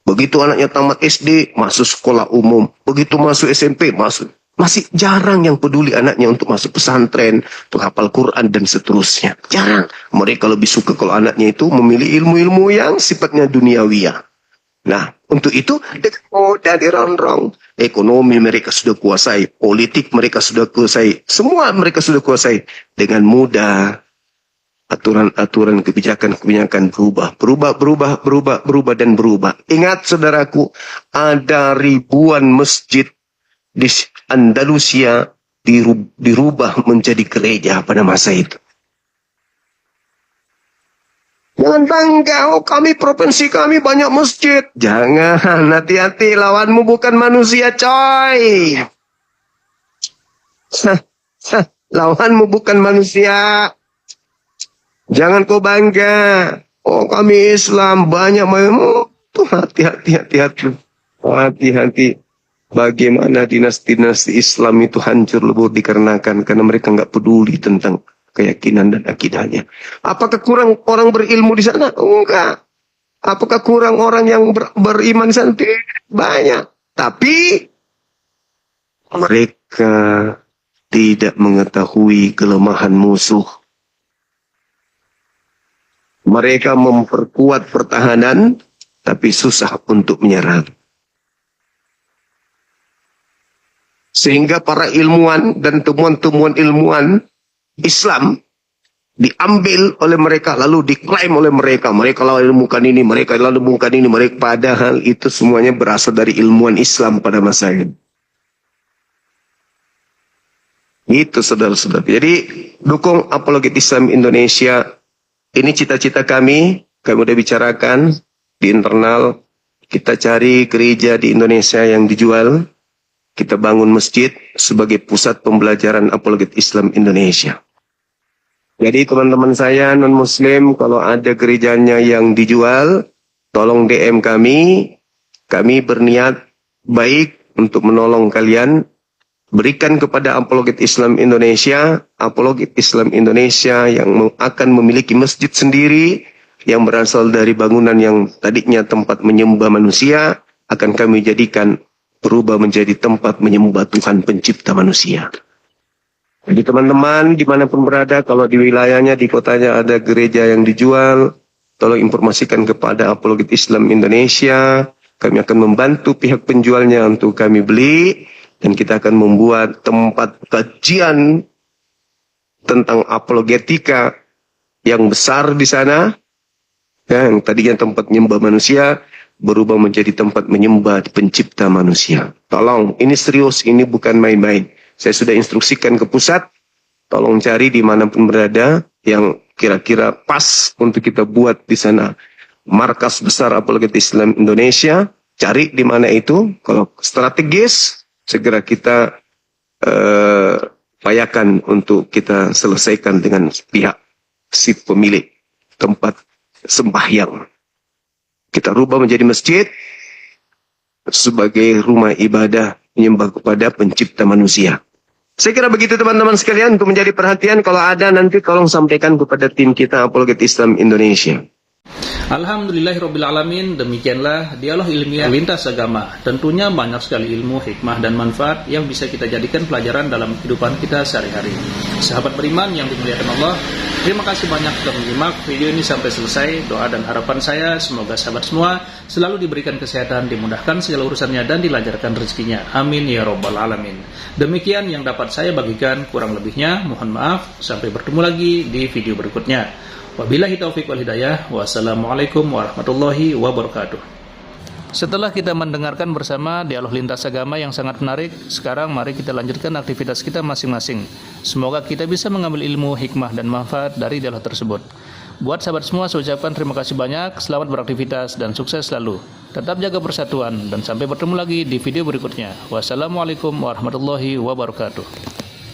[SPEAKER 2] Begitu anaknya tamat SD, masuk sekolah umum. Begitu masuk SMP, masuk. Masih jarang yang peduli anaknya untuk masuk pesantren, penghafal Quran, dan seterusnya. Jarang. Mereka lebih suka kalau anaknya itu memilih ilmu-ilmu yang sifatnya duniawiyah. Nah, untuk itu, mudah dirongrong. Ekonomi mereka sudah kuasai. Politik mereka sudah kuasai. Semua mereka sudah kuasai. Dengan mudah. Aturan-aturan kebijakan berubah dan berubah. Ingat saudaraku, ada ribuan masjid di Andalusia dirubah menjadi gereja pada masa itu. Jangan bangga, oh kami provinsi kami banyak masjid. Jangan, hati-hati, lawanmu bukan manusia coy. Lawanmu bukan manusia. Jangan kau bangga. Oh kami Islam banyak. Tuh hati-hati. Hati-hati. Bagaimana dinasti-dinasti Islam itu hancur lebur dikarenakan karena mereka nggak peduli tentang keyakinan dan akidahnya. Apakah kurang orang berilmu di sana? Enggak. Apakah kurang orang yang beriman di sana? Banyak. Tapi mereka tidak mengetahui kelemahan musuh. Mereka memperkuat pertahanan, tapi susah untuk menyerang. Sehingga para ilmuwan dan temuan-temuan ilmuwan Islam diambil oleh mereka, lalu diklaim oleh mereka. Mereka lalu menemukan ini, mereka lalu menemukan ini, mereka. Padahal itu semuanya berasal dari ilmuwan Islam pada masa itu. Itu saudara-saudara. Jadi dukung apologet Islam Indonesia. Ini cita-cita kami udah bicarakan di internal. Kita cari gereja di Indonesia yang dijual. Kita bangun masjid sebagai pusat pembelajaran apologet Islam Indonesia. Jadi teman-teman saya non-muslim, kalau ada gerejanya yang dijual, tolong DM kami. Kami berniat baik untuk menolong kalian. Berikan kepada apologet Islam Indonesia. Apologet Islam Indonesia yang akan memiliki masjid sendiri, yang berasal dari bangunan yang tadinya tempat menyembah manusia, akan kami jadikan berubah menjadi tempat menyembah Tuhan pencipta manusia. Jadi teman-teman dimanapun berada, kalau di wilayahnya, di kotanya ada gereja yang dijual, tolong informasikan kepada apologet Islam Indonesia. Kami akan membantu pihak penjualnya untuk kami beli, dan kita akan membuat tempat kajian tentang apologetika yang besar di sana. Yang tadinya tempat menyembah manusia, berubah menjadi tempat menyembah pencipta manusia. Tolong, ini serius, ini bukan main-main. Saya sudah instruksikan ke pusat, tolong cari dimanapun berada yang kira-kira pas untuk kita buat di sana. Markas besar apologet Islam Indonesia, cari di mana itu. Kalau strategis, segera kita upayakan untuk kita selesaikan dengan pihak si pemilik tempat sembahyang. Kita rubah menjadi masjid sebagai rumah ibadah menyembah kepada pencipta manusia. Saya kira begitu teman-teman sekalian, untuk menjadi perhatian. Kalau ada nanti tolong sampaikan kepada tim kita apologet Islam Indonesia.
[SPEAKER 1] Alhamdulillahirrabbilalamin. Demikianlah dialog ilmiah lintas agama. Tentunya banyak sekali ilmu, hikmah, dan manfaat yang bisa kita jadikan pelajaran dalam kehidupan kita sehari-hari. Sahabat beriman yang dimuliakan Allah, terima kasih banyak sudah menyimak video ini sampai selesai. Doa dan harapan saya semoga sahabat semua selalu diberikan kesehatan, dimudahkan segala urusannya, dan dilancarkan rezekinya. Amin ya rabbal alamin. Demikian yang dapat saya bagikan, kurang lebihnya mohon maaf. Sampai bertemu lagi di video berikutnya. Wabillahi taufiq wal hidayah. Wassalamualaikum warahmatullahi wabarakatuh. Setelah kita mendengarkan bersama dialog lintas agama yang sangat menarik, sekarang mari kita lanjutkan aktivitas kita masing-masing. Semoga kita bisa mengambil ilmu, hikmah, dan manfaat dari dialog tersebut. Buat sahabat semua, saya ucapkan terima kasih banyak, selamat beraktivitas, dan sukses selalu. Tetap jaga persatuan, dan sampai bertemu lagi di video berikutnya. Wassalamualaikum warahmatullahi wabarakatuh.